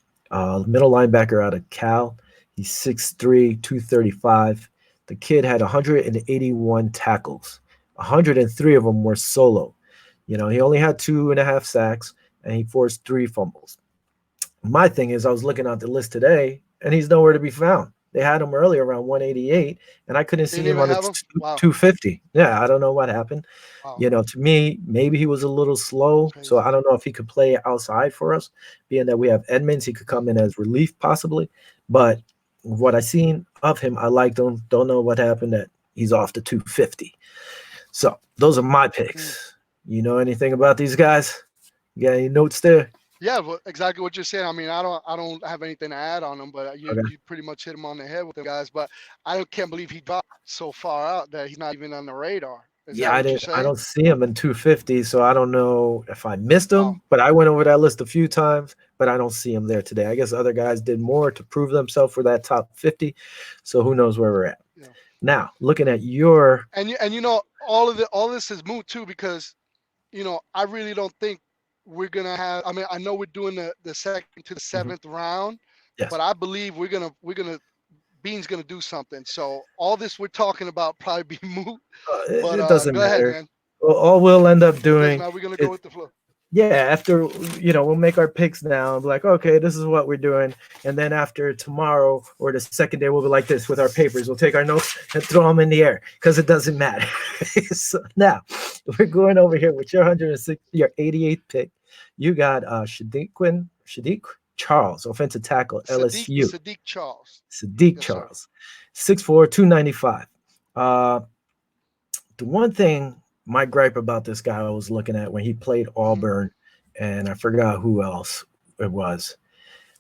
middle linebacker out of Cal. He's 6'3", 235. The kid had 181 tackles. 103 of them were solo. He only had 2.5 sacks, and he forced 3 fumbles. My thing is, I was looking at the list today, and he's nowhere to be found. They had him earlier around 188, and I couldn't see didn't him even on the have him. Wow. 250. Yeah, I don't know what happened. Wow. To me, maybe he was a little slow, so Crazy. I don't know if he could play outside for us. Being that we have Edmonds, he could Mm, come in as relief possibly. But what I seen of him, I liked him. Don't know what happened that he's off to 250. So those are my mm. picks. You know anything about these guys? You got any notes there? Yeah, well, exactly what you're saying. I mean, I don't have anything to add on them, but you Okay. you pretty much hit them on the head with them guys. But can't believe he dropped so far out that he's not even on the radar. Is Yeah, that I what you're didn't. I saying? don't see him in 250, so I don't know if I missed Wow. him. But I went over that list a few times, but I don't see him there today. I guess other guys did more to prove themselves for that top 50. So who knows where we're at Yeah. now? Looking at your, And all this is moot too because I really don't think we're gonna have. I mean, I know we're doing the second to the Mhm. seventh round, Yes, but I believe we're gonna Bean's gonna do something. So all this we're talking about probably be moot. It, But it doesn't go ahead, matter. man. All we'll end up It doesn't doing matter. We're gonna go is, with the flow. yeah, after, we'll make our picks now and be like, okay, this is what we're doing. And then after tomorrow or the second day, we'll be like this with our papers. We'll take our notes and throw them in the air because it doesn't matter. So now we're going over here with your 106, your 88th pick. You got Shadiq Charles, offensive tackle, LSU. Sadiq Charles. Sadiq Yes, sir. Charles, 6'4", 295. Uh, the one thing, my gripe about this guy I was looking at when he played Hmm. Auburn, and I forgot who else it was.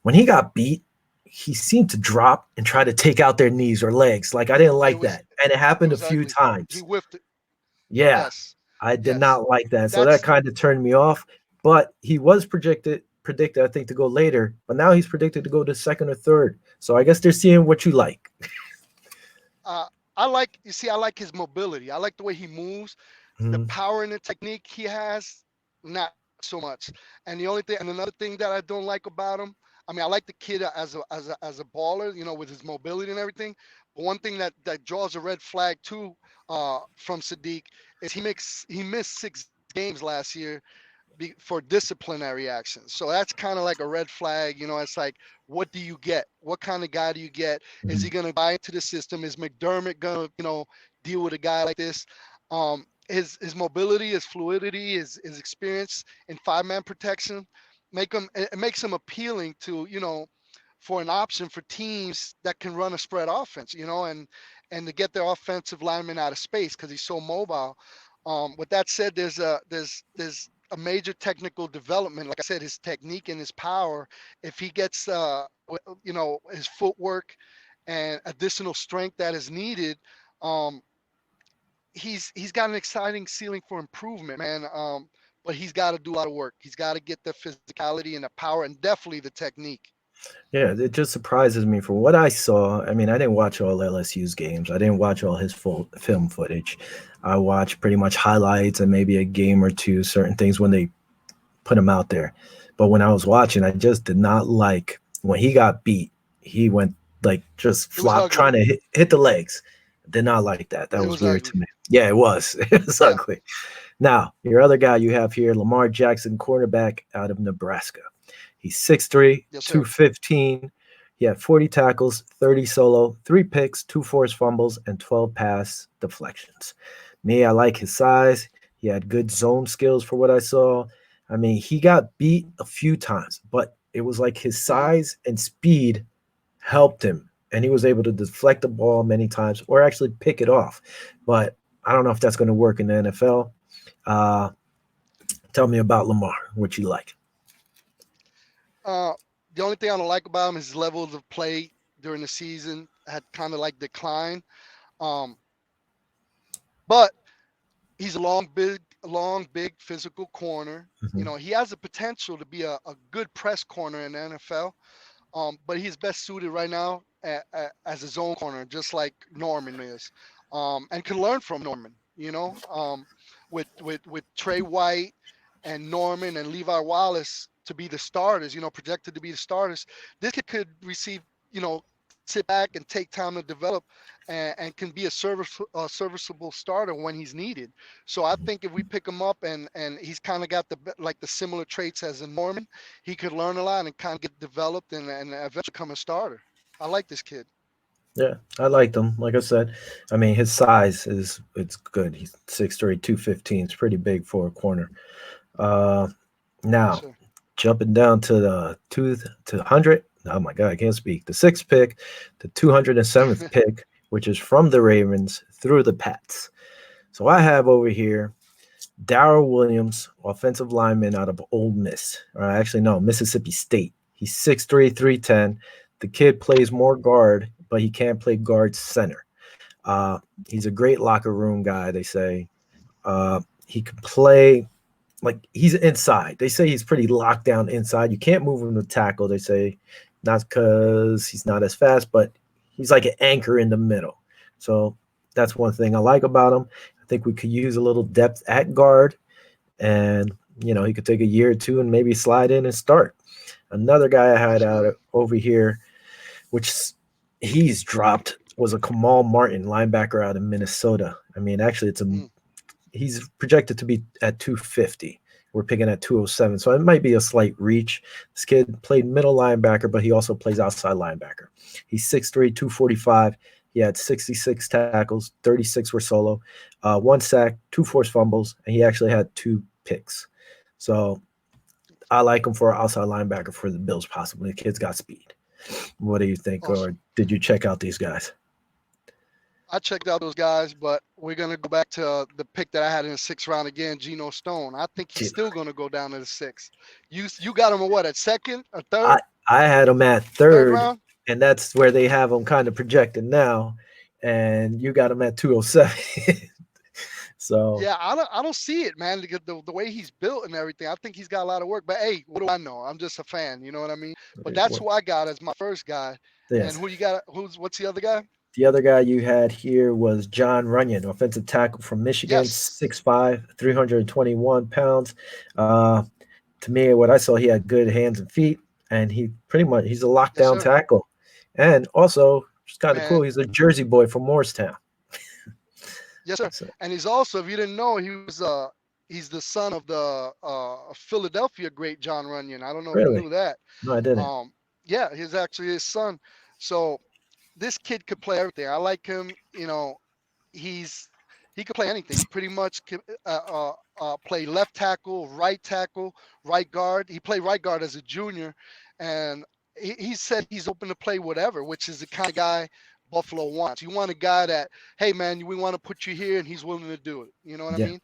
When he got beat, he seemed to drop and try to take out their knees or legs. Like I didn't It like was that, and it it happened a was few ugly. He times. whiffed it. Yeah, Yes, I did yes. not like that, so that That's kind of turned me off. But he was predicted, I think, to go later, but now he's predicted to go to second or third. So I guess they're seeing what you like. uh, I like. You see, I like his mobility. I like the way he moves, the Mhm, power and the technique he has. Not so much. And the only thing, and another thing that I don't like about him. I mean, I like the kid as a baller, with his mobility and everything. But one thing that draws a red flag too from Sadiq is he missed 6 games last year for disciplinary actions. So that's kind of like a red flag. It's like, what do you get? What kind of guy do you get? Is mhm. he going to buy into the system? Is McDermott going to, deal with a guy like this? His mobility, his fluidity, his experience in 5-man protection it makes him appealing to, for an option for teams that can run a spread offense, and to get their offensive lineman out of space because he's so mobile. With that said, there's a major technical development. Like I said, his technique and his power. If he gets, his footwork and additional strength that is needed, um, he's got an exciting ceiling for improvement, man. But he's got to do a lot of work. He's got to get the physicality and the power, and definitely the technique. Yeah, it just surprises me for what I saw. I mean, I didn't watch all LSU's games. I didn't watch all his full film footage. I watched pretty much highlights and maybe a game or two, certain things when they put him out there. But when I was watching, I just did not like when he got beat. He went like just It was flop ugly. trying to hit the legs. Did not like that. That It was was weird to ugly. me. Yeah, it was. It was Yeah. ugly. Now, your other guy you have here, Lamar Jackson, cornerback out of Nebraska. He's 6'3", Yes, sir. 215. He had 40 tackles, 30 solo, 3 picks, 2 forced fumbles, and 12 pass deflections. Me, I like his size. He had good zone skills for what I saw. I mean, he got beat a few times, but it was like his Hmm. size and speed helped him, and he was able to deflect the ball many times or actually pick it off. But I don't know if that's going to work in the NFL. Uh, Tell me about Lamar, what you like. Uh, the only thing I don't like about him is his levels of play during the season had kind of like declined. Um, but he's a long, big physical corner. Mhm. He has the potential to be a good press corner in the NFL. But he's best suited right now as a zone corner, just like Norman is, and can learn from Norman. With Trey White and Norman and Levi Wallace to be the starters, projected to be the starters. This kid could receive, sit back and take time to develop, and can be a serviceable starter when he's needed. So I think if we pick him up and he's kind of got the similar traits as a Norman, he could learn a lot and kind of get developed and eventually become a starter. I like this kid. Yeah, I liked him. Like I said, I mean, his size is it's good. He's 6'3", 215. It's pretty big for a corner. Uh, Yes, Now, sir. jumping down to the 100. Oh my God, I can't speak. The sixth pick, the 207th pick, which is from the Ravens through the Pats. So I have over here Darrell Williams, offensive lineman out of Ole Miss. Or actually, no, Mississippi State. He's 6'3", 310. The kid plays more guard, but he can't play guard center. Uh, he's a great locker room guy, they say. He can play like he's inside. They say he's pretty locked down inside. You can't move him to tackle. They say not because he's not as fast, but he's like an anchor in the middle. So that's one thing I like about him. I think we could use a little depth at guard, and he could take a year or two and maybe slide in and start. Another guy I had out Absolutely. over here, which he's dropped was a Kamal Martin, linebacker out of Minnesota. I mean, actually, Mm. he's projected to be at 250. We're picking at 207, so it might be a slight reach. This kid played middle linebacker, but he also plays outside linebacker. He's 6'3", 245. He had 66 tackles, 36 were solo, one sack, two forced fumbles, and he actually had two picks. So I like him for an outside linebacker for the Bills, possibly. The kid's got speed. What do you think, or Awesome. did you check out these guys? I checked out those guys, but we're gonna go back to the pick that I had in the sixth round again, Geno Stone. I think he's still gonna go down to the sixth. You got him at what, at second or I I had him at third third, round? and that's where they have him kind of projected now. And you got him at 207. So Yeah, I don't see it, man. The way he's built and everything, I think he's got a lot of work. But hey, what do I know? I'm just a fan. You know what I mean? But that's who I got as my first guy. And yes, who you got? What's the other guy? the other guy you had here was John Runyon, offensive tackle from Michigan, Yes, 6'5", 321 pounds. Uh, to me, what I saw, he had good hands and feet, and he's a yes, lockdown sir. tackle. And also, it's kind of cool, Man, he's a Jersey boy from Morristown. yes, sir. So And he's also, if you didn't know, he's the son of the Philadelphia great John Runyon. I don't know if you really, knew that. no, I didn't. Um, yeah, he's actually his son. So this kid could play everything. I like him. He's he could play anything. He pretty much could play left tackle, right guard. He played right guard as a junior, and he said he's open to play whatever, which is the kind of guy Buffalo wants. You want a guy that, hey man, we want to put you here, and he's willing to do it. You know what I Yeah, mean?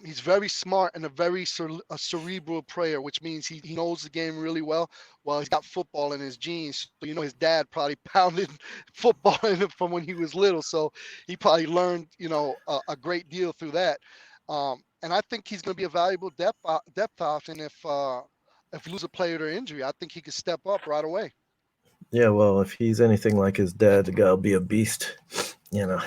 He's very smart and a very cerebral player, which means he knows the game really well. Well, he's got football in his genes, so his dad probably pounded football in him from when he was little. So he probably learned, a great deal through that. And I think he's going to be a valuable depth option if you lose a player to injury. I think he could step up right away. yeah. Well, if he's anything like his dad, the guy'll be a beast. You know.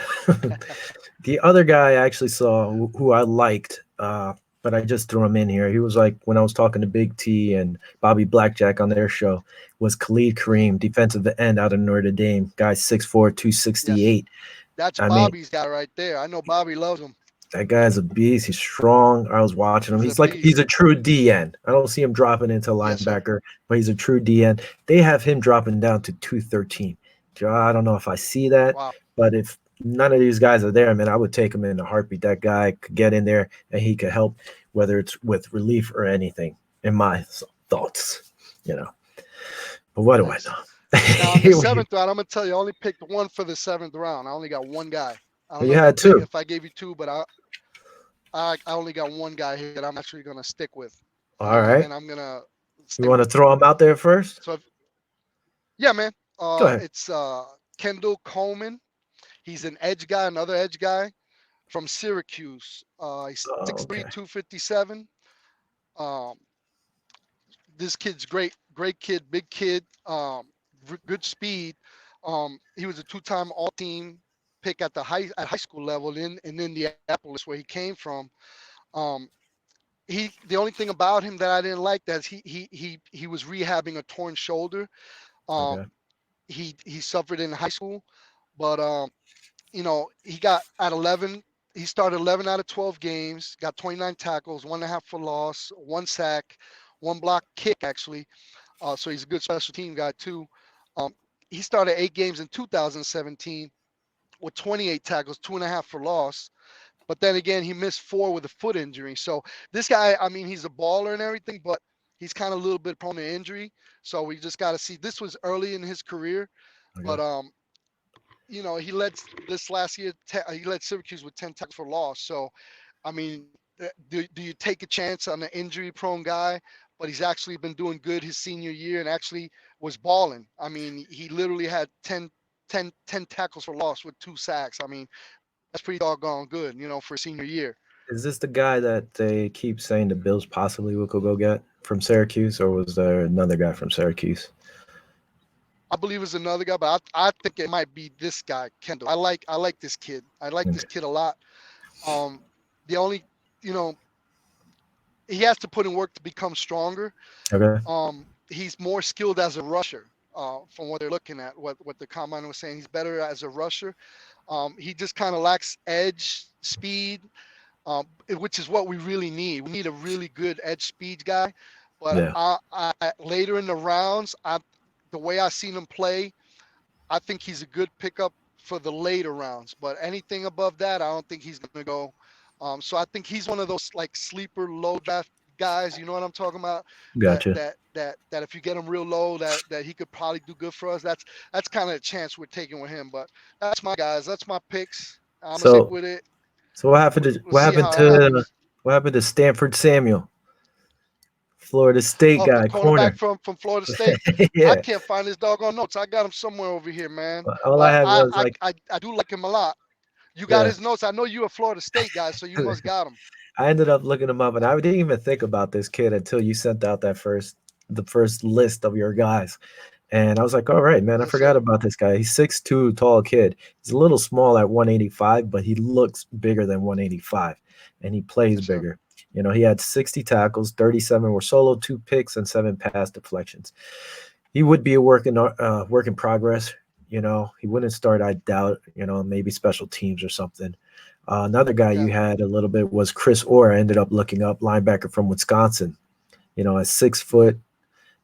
The other guy I actually saw who I liked, but I just threw him in here. He was like when I was talking to Big T and Bobby Blackjack on their show, was Khalid Mhm. Kareem, defensive end out of Notre Dame, guy 6'4", Yes, 268. that's I mean, Bobby's guy right there. I know Bobby loves him. that guy's a beast. He's strong. I was watching him. He's a He's beast. a true DN. I don't see him dropping into Yes, sir. linebacker, but he's a true DN. They have him dropping down to 213. I don't know if I see that, Wow. but if none of these guys are there, man, I would take him in a heartbeat. That guy could get in there and he could help, whether it's with relief or anything. In my thoughts, you know. But what do I Nice. Now in the know? seventh round, I'm gonna tell you, I only picked one for the seventh round. I only got one guy. I don't You know if had two. if I gave you two, but I only got one guy here that I'm actually gonna stick with, All right. and I'm gonna You stick want with to him. throw him out there first? So yeah, man. Go ahead. It's Kendall Coleman. He's an edge guy, another edge guy from Syracuse. He's Oh, 6'3", okay. 257. Um, this kid's great, great kid, big kid, good speed. He was a two-time All-Team pick at high school level in Indianapolis, where he came from. Um, the only thing about him that I didn't like that is he was rehabbing a torn shoulder. Okay. Um, he suffered in high school, but he got at 11. He started 11 out of 12 games, got 29 tackles, 1.5 for loss, one sack, one block kick actually. So he's a good special team guy too. Um, he started 8 games in 2017 with 28 tackles, 2.5 for loss. But then again, he missed 4 with a foot injury. So this guy, I mean, he's a baller and everything, but he's kind of a little bit prone to injury. So we just got to see. This was early in his career, Okay. but he led this last year. He led Syracuse with 10 tackles for loss. So I mean, do you take a chance on an injury-prone guy? But he's actually been doing good his senior year and actually was balling. I mean, he literally had 10 tackles for loss with 2 sacks. I mean, that's pretty doggone good, for a senior year. Is this the guy that they keep saying the Bills possibly will go get from Syracuse, or was there another guy from Syracuse? I believe it's another guy, but I think it might be this guy, Kendall. I like this kid. I like this Okay. kid a lot. Um, the only, you know, he has to put in work to become stronger. Okay. He's more skilled as a rusher. from what they're looking at. What the combine was saying, he's better as a rusher. He just kind of lacks edge, speed, which is what we really need. We need a really good edge speed guy. But Yeah, later in the rounds, the way I seen him play, I think he's a good pickup for the later rounds. But anything above that, I don't think he's going to go. So I think he's one of those like sleeper low draft guys. You know what I'm talking about? That gotcha. that that that if you get him real low, that he could probably do good for us. That's kind of a chance we're taking with him. But that's my guys. That's my picks. I'm gonna stick So, with it. so what happened We'll, to we'll see how it happens. Stanford Samuel, Florida State Oh, the guy, cornerback corner? from Florida State. I Yeah. can't find his doggone notes. I got him somewhere over here, man. All I But had I was I like, I, I do like him a lot. You got yeah. his notes. I know you a Florida State guy, so you must got him. I ended up looking him up, and I didn't even think about this kid until you sent out the first list of your guys. And I was like, all right, man, I Yes, forgot sir. about this guy. He's 6'2", tall kid. He's a little small at 185, but he looks bigger than 185, and he plays Yes, sir. bigger. You know, he had 60 tackles, 37 were solo, 2 picks, and 7 pass deflections. He would be a work in progress. You know, he wouldn't start, I doubt. You know, maybe special teams or something. Another guy Yeah. you had a little bit was Chris Orr. I ended up looking up, linebacker from Wisconsin. You know, at 6 foot,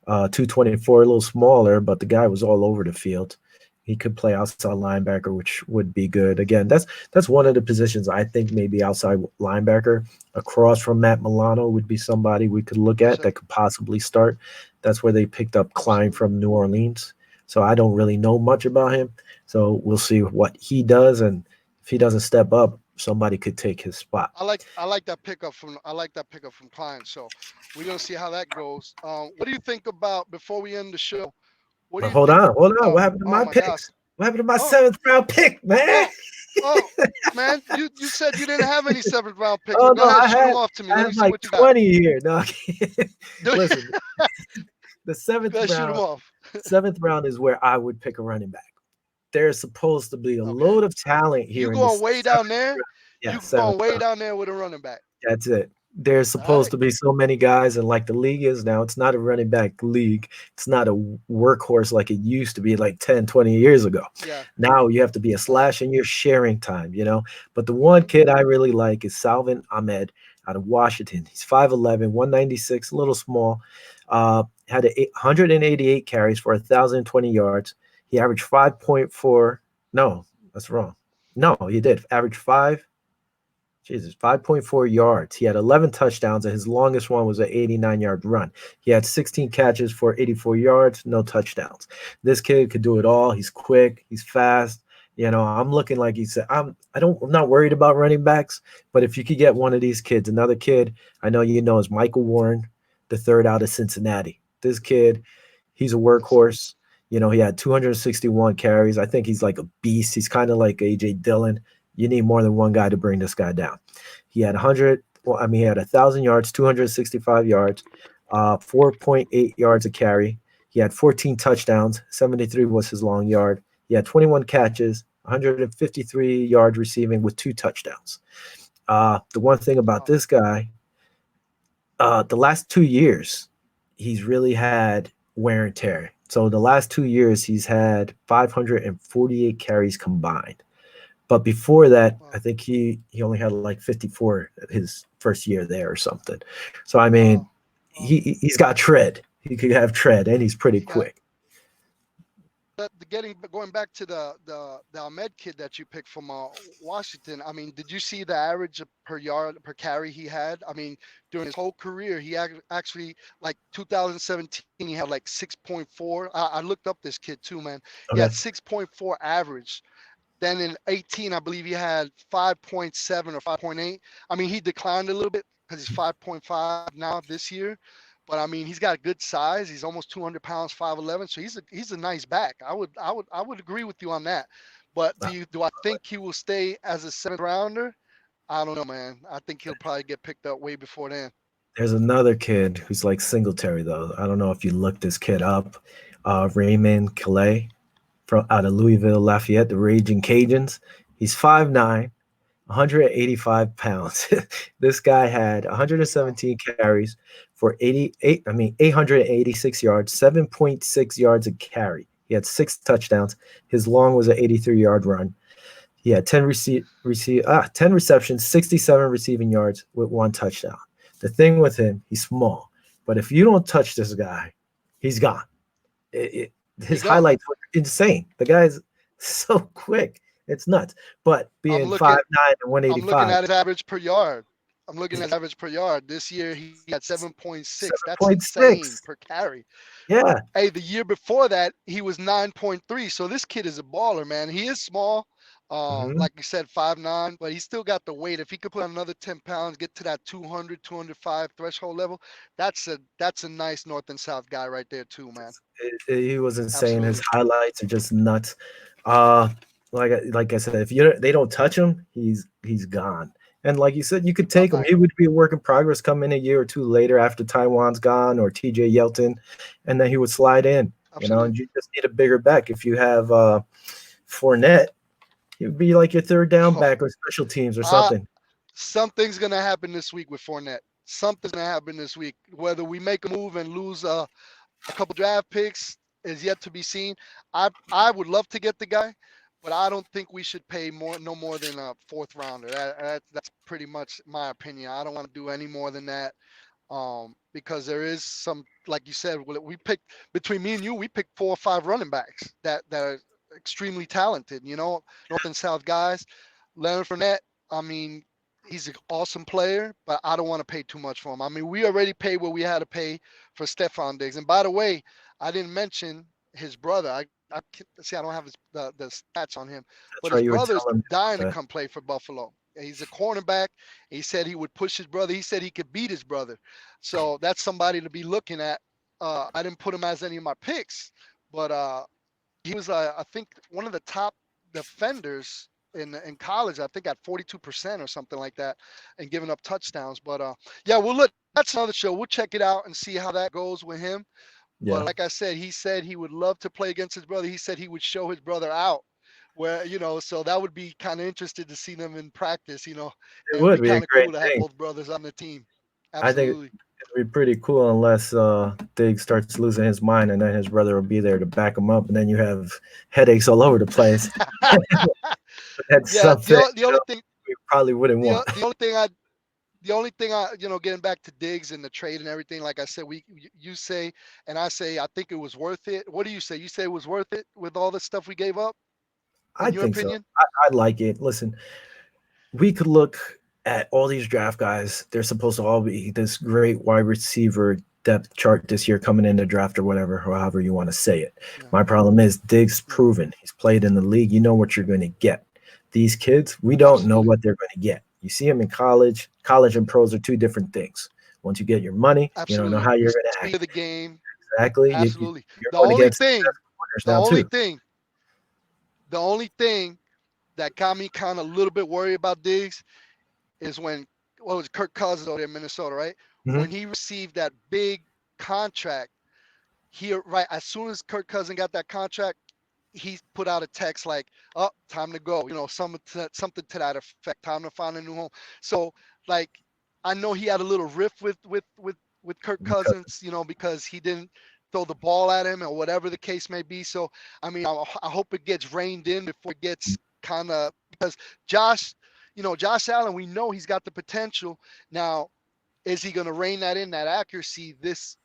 224, a little smaller, but the guy was all over the field. He could play outside linebacker, which would be good. Again, that's one of the positions I think maybe outside linebacker across from Matt Milano would be somebody we could look Yes, at sir. that could possibly start. That's where they picked up Klein Absolutely. from New Orleans. So I don't really know much about him. So we'll see what he does, and if he doesn't step up, somebody could take his spot. I like that pickup from Klein. So we're gonna see how that goes. What do you think about before we end the show? What do But you think hold on. about? What happened to Oh my my gosh. picks? What happened to my Oh seventh round pick, man? oh oh man, you said you didn't have any seventh round picks, Oh but go no, ahead, shoot them off to me. I Let had me see like what you got. 20 here. No, Go listen, the ahead, shoot them off. seventh round is where I would pick a running back. There's supposed to be a Okay. load of talent You here in the going way down seventh there? round. Yeah, You seventh going way round. down there with a running back. That's it. There's All supposed right. to be so many guys, and like the league is now, it's not a running back league. It's not a workhorse like it used to be like 10, 20 years ago. Yeah. Now you have to be a Right. slash and you're sharing time, you know? But the one Hmm. kid I really like is Salvin Ahmed out of Washington. He's 5'11, 196, a little small. Had 188 carries for 1,020 yards. He averaged 5.4. No, that's wrong. No, he did average 5.4 yards. He had 11 touchdowns, and his longest one was an 89-yard run. He had 16 catches for 84 yards, no touchdowns. This kid could do it all. He's quick, he's fast. You know, I'm looking like he said, I'm not worried about running backs, but if you could get one of these kids, another kid I know you know is Michael Warren, the third out of Cincinnati. This kid, he's a Yes. workhorse. You know, he had 261 carries. I think he's like a beast. He's kind of like AJ Dillon. You need more than one guy to bring this guy down. He had 100. Well, I mean, he had 1,000 yards, 265 yards, 4.8 yards a carry. He had 14 touchdowns. 73 was his long yard. He had 21 catches, 153 yards receiving with 2 touchdowns. The one thing about Wow. this guy, the last 2 years, he's really had wear and tear. So the last 2 years, he's had 548 carries combined. But before that, I Wow. think he only had like 54 his first year there or something. So I mean, Wow. Wow. he's got tread. He could have tread, and he's pretty He got quick. getting going back to the Ahmed kid that you picked from Washington. I mean, did you see the average per yard per carry he had? I mean, during his whole career, he actually like 2017 he had like 6.4. I looked up this kid too, man. He Okay. had 6.4 average. Then in 18, I believe he had 5.7 or 5.8. I mean, he declined a little bit because he's 5.5 now this year. But I mean, he's got a good size. He's almost 200 pounds, 5'11. So he's a nice back. I would agree with you on that. But Uh, do I think he will stay as a seventh rounder? I don't know, man. I think he'll probably get picked up way before then. there's another kid who's like Singletary though. I don't know if you looked this kid up. Raymond Calais from out of Louisville, Lafayette, the Raging Cajuns. He's 5'9", 185 pounds. This guy had Wow. 117 carries for 88, 886 yards, 7.6 yards a carry. He had 6 touchdowns. His long was an 83-yard run. He had 10 receptions, 67 receiving yards with 1 touchdown. The thing with him, he's small, but if you don't touch this guy, he's gone. His He gone. highlights were insane. The guy's so quick. It's nuts. But I'm being looking. 5'9" and I'm looking 185, at his average per yard. I'm looking at his average per yard. This year he had 7.6. That's insane 7.6. per carry. Yeah. Hey, the year before that he was 9.3. So this kid is a baller, man. He is small. Hmm. Like you said, 5'9", but he still got the weight. If he could put on another 10 pounds, get to that 200, 205 threshold level, that's a nice north and south guy right there too, man. He was insane. His Absolutely. highlights are just nuts. Uh, like I said, if they don't touch him, he's gone. And like you said, you could take him. Bye-bye. He would be a work in progress come in a year or two later after Taiwan's gone or TJ Yelton, and then he would slide in. Absolutely. And you just need a bigger back. If you have Fournette, he would be like your third down back or special teams or uh, something. Something's gonna happen this week with Fournette. Something's gonna happen this week. Whether we make a move and lose a couple draft picks is yet to be seen. I would love to get the guy, but I don't think we should pay no more than a fourth rounder. That's pretty much my opinion. I don't want to do any more than that. Because there is some, like you said, we picked between me and you, we picked 4 or 5 running backs that are extremely talented. North and South guys. Leonard Fournette, I mean, he's an awesome player, but I don't want to pay too much for him. I mean, we already paid what we had to pay for Stephon Diggs. And by the way, I didn't mention his brother. I see. I don't have the stats on him, That's but right. his You were brother's telling me dying to that. come play for Buffalo. He's a cornerback. He said he would push his brother. He said he could beat his brother. So that's somebody to be looking at. I didn't put him as any of my picks, but he was, I think, one of the top defenders in college. I think at 42% or something like that, and giving up touchdowns. But yeah, well, look, that's another show. We'll check it out and see how that goes with him. But Yeah, like I said he would love to play against his brother. He said he would show his brother out. Where so that would be kind of interested to see them in practice. it It would would be be a kind of great cool to have thing. both brothers on the team. I think Absolutely. it'd be pretty cool unless Diggs starts losing his mind, and then his brother will be there to back him up, and then you have headaches all over the place. That's Yeah. something The only thing we probably wouldn't the want. o- the only thing I the only thing getting back to Diggs and the trade and everything, like I said, you say and I say I think it was worth it. What do you say? You say it was worth it with all the stuff we gave up, I in your think so. opinion? I like it. Listen, we could look at all these draft guys. They're supposed to all be this great wide receiver depth chart this year coming in the draft or whatever, or however you want to say it. Yeah. My problem is Diggs Yeah. proven. He's played in the league. You know what you're going to get. These kids, we don't know Absolutely. what they're going to get. You see them in college. College and pros are two different things. Once you get your money, you don't know Absolutely. how you're going to Speed of act. the game. Exactly. Absolutely. You're The going only against thing, successful winners the now only too. thing, the only thing that got me kind of a little bit worried about Diggs is when what was it, Kirk Cousins over there in Minnesota, right? Hmm. When he received that big contract, right as soon as Kirk Cousins got that contract, he put out a text like, "Oh, time to go," something to that effect. Time to find a new home. So, like, I know he had a little rift with Kirk Because Cousins, because he didn't throw the ball at him or whatever the case may be. So, I mean, I hope it gets reined in before it gets kind of because Josh, Josh Allen, we know he's got the potential. Now, is he going to rein that in, that accuracy this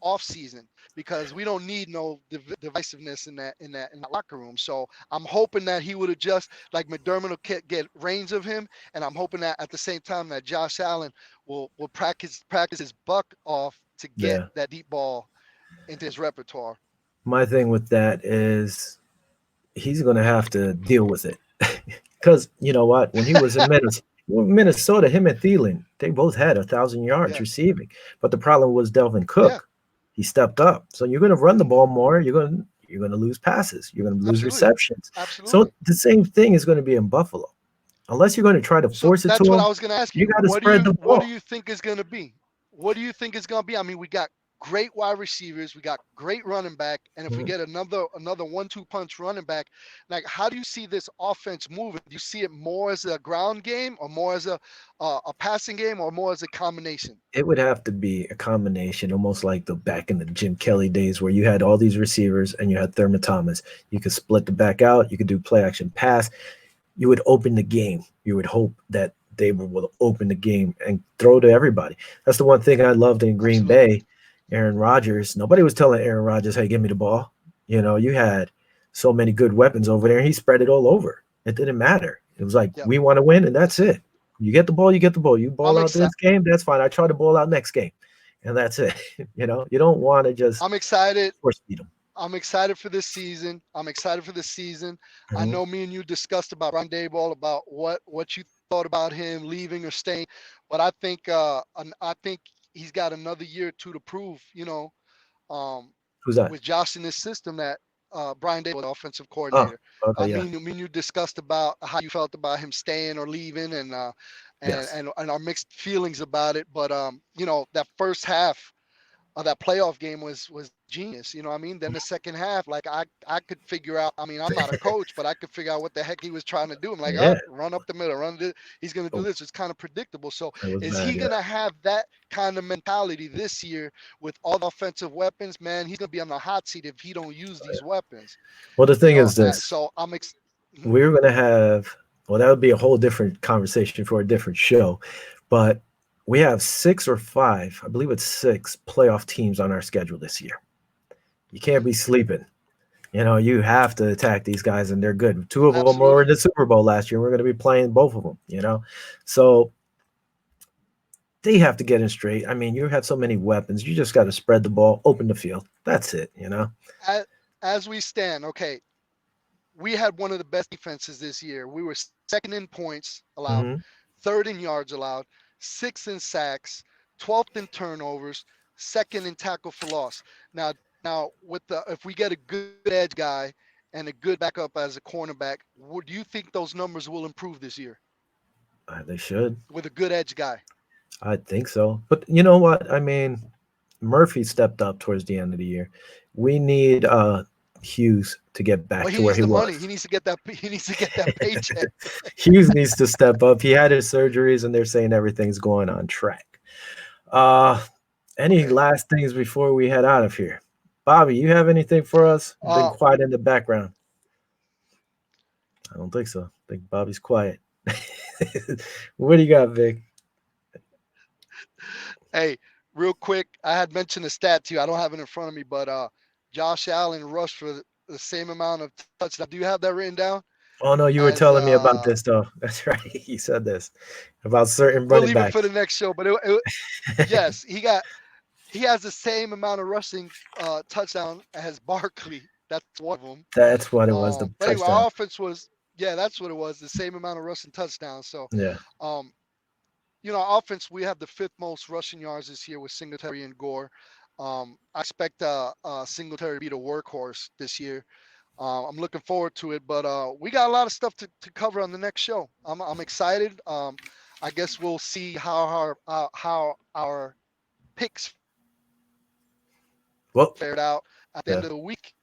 off season? Because we don't need no divisiveness in that locker room. So I'm hoping that he would adjust, like McDermott will get reins of him, and I'm hoping that at the same time that Josh Allen will practice his buck off to get yeah, that deep ball into his repertoire. my thing with that is he's going to have to deal with it. Because you know what? When he was in Minnesota, him and Thielen, they both had 1,000 yards Yeah, receiving. But the problem was Delvin yeah, Cook. He stepped up. So you're going to run the ball more. You're going to lose passes. You're going to lose absolutely, receptions. So absolutely. the same thing is going to be in Buffalo. Unless you're going to try to So force it to that's what him, I was going to ask you you. got to What do spread you the what do ball. you think is going to be? What do you think is going to be? I mean, we got great wide receivers, we got great running back, and if we Mhm. get another 1-2 punch running back, like how do you see this offense moving? Do you see it more as a ground game, or more as a passing game, or more as a combination? It would have to be a combination, almost like the back in the Jim Kelly days where you had all these receivers and you had Thurman Thomas. You could split the back out, you could do play action pass, you would open the game. You would hope that they will open the game and throw to everybody. That's the one thing I loved in Green Absolutely. Bay. Aaron Rodgers, nobody was telling Aaron Rodgers, hey, give me the ball. You had so many good weapons over there. He spread it all over. It didn't matter. It was like, Yep. we want to win, and that's it. You get the ball, you get the ball. You ball I'm out excited. this game, that's fine. I try to ball out next game, and that's it. You don't want to just I'm excited. force feed them. I'm excited for this season. I'm excited for this season. I Mhm. know me and you discussed about Brian Daboll, about what you thought about him leaving or staying, but I think he's got another year or two to prove. Um, Who's that? with Josh in this system, that Brian Daboll, the offensive Oh, coordinator. okay, yeah. Me and you discussed about how you felt about him staying or leaving, and Yes. our mixed feelings about it. But that first half that playoff game was genius. You know what I mean? Then the second half, like I could figure out. I mean, I'm not a coach, but I could figure out what the heck he was trying to do. I'm like, Yeah. run up the middle, run this. He's gonna do Oh, this. It's kind of predictable. So that was is bad, he yeah. gonna have that kind of mentality this year with all the offensive weapons? Man, he's gonna be on the hot seat if he don't use these weapons. Well, the thing is this. So Mhm. We're going to have, well, that would be a whole different conversation for a different show, but we have six or five, I believe it's six playoff teams on our schedule this year. You can't Mhm. be sleeping. You have to attack these guys, and they're good. Two of them were in Absolutely. the Super Bowl last year. We're going to be playing both of them. So they have to get in straight. I mean, you have so many weapons. You just got to spread the ball, open the field. That's it. As, as we stand, okay, we had one of the best defenses this year. We were second in points allowed, Hmm. third in yards allowed, sixth in sacks, 12th in turnovers, second in tackle for loss. Now with the if we get a good edge guy and a good backup as a cornerback, do you think those numbers will improve this year They should. with a good edge guy? I think so. But you know what? I mean, Murphy stepped up towards the end of the year. We need Hughes to get Well, back he to where needs he the money. was. He needs to get that. He needs to get that paycheck. Hughes needs to step up. He had his surgeries, and they're saying everything's going on track. Uh, any Okay. last things before we head out of here? Bobby, you have anything for us? Been Uh, quiet in the background. I don't think so. I think Bobby's quiet. What do you got, Vic? Hey, real quick, I had mentioned a stat to you. I don't have it in front of me, but Josh Allen rushed for the same amount of touchdowns. Do you have that written down? Oh no, you were As telling me about this though. That's right. He said this about certain we'll running leave it for the backs. next show. But yes, he has the same amount of rushing touchdown as Barkley. That's one of them. That's what it was, the But anyway, touchdown. our offense was that's what it was. The same amount of rushing touchdowns. So Yeah. um, our offense, we have the fifth most rushing yards this year with Singletary and Gore. I expect Singletary to be the workhorse this year. I'm looking forward to it, but we got a lot of stuff to cover on the next show. I'm excited. I guess we'll see how our picks Well, fared out at the yeah, end of the week.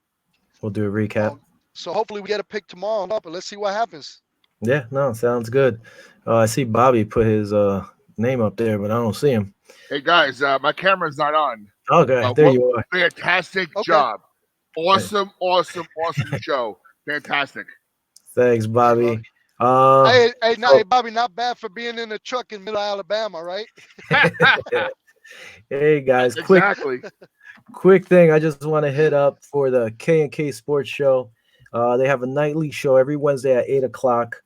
we'll do a recap. Um, so hopefully we get a pick tomorrow, but let's see what happens. Yeah, no, sounds good. I see Bobby put his name up there, but I don't see him. Hey guys, my camera's not on. Okay, there What you are. fantastic Okay. job! Hey, Awesome show. Fantastic. thanks, Hey, bro. Bobby. Uh, Hey, so Bobby, not bad for being in a truck in middle Alabama, right? hey guys, Exactly. quick thing. I just want to hit up for the K&K Sports Show. They have a nightly show every Wednesday at 8 o'clock.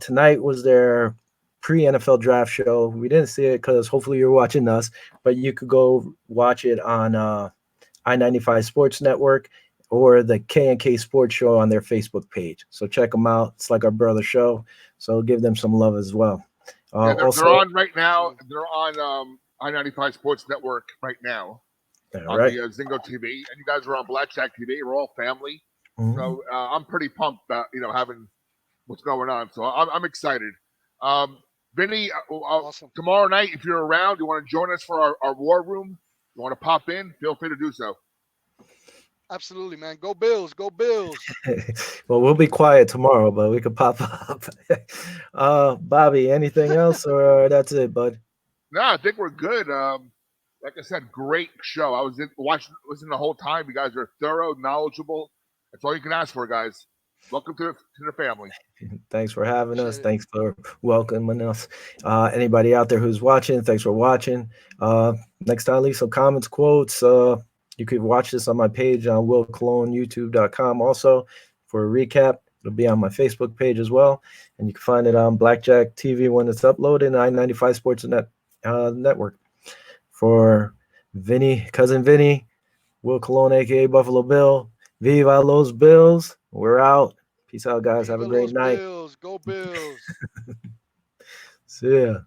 Tonight was their pre-NFL draft show. We didn't see it because hopefully you're watching us, but you could go watch it on I-95 Sports Network or the K&K Sports Show on their Facebook page. So check them out. It's like our brother show. So give them some love as well. Yeah, they're Also, on right now. Absolutely. They're on I-95 Sports Network right now all on the right. Zingo TV, and you guys are on Blackjack TV. We're all family, Mhm. so I'm pretty pumped about having what's going on. So I'm excited. Um, Vinny, Awesome. tomorrow night, if you're around, you want to join us for our war room? you want to pop in, feel free to do so. Absolutely, man. Go Bills. Go Bills. Well, we'll be quiet tomorrow, but we could pop up. Bobby, anything else, or that's it, bud? No, I think we're good. Like I said, great show. I was listening the whole time. You guys are thorough, knowledgeable. That's all you can ask for, guys. Welcome to the family. Thanks for having us. Appreciate it. Thanks for welcoming us. Anybody out there who's watching, thanks for watching. Next time, leave some comments, quotes. You could watch this on my page on willcologneyoutube.com. Also, for a recap, it'll be on my Facebook page as well. And you can find it on Blackjack TV when it's uploaded, I-95 Sports Network. For Vinny, cousin Vinny, Will Cologne, aka Buffalo Bill, Viva Los Bills. We're out. Peace out, guys. Have a Viva great los night. Bills. Go Bills. See ya.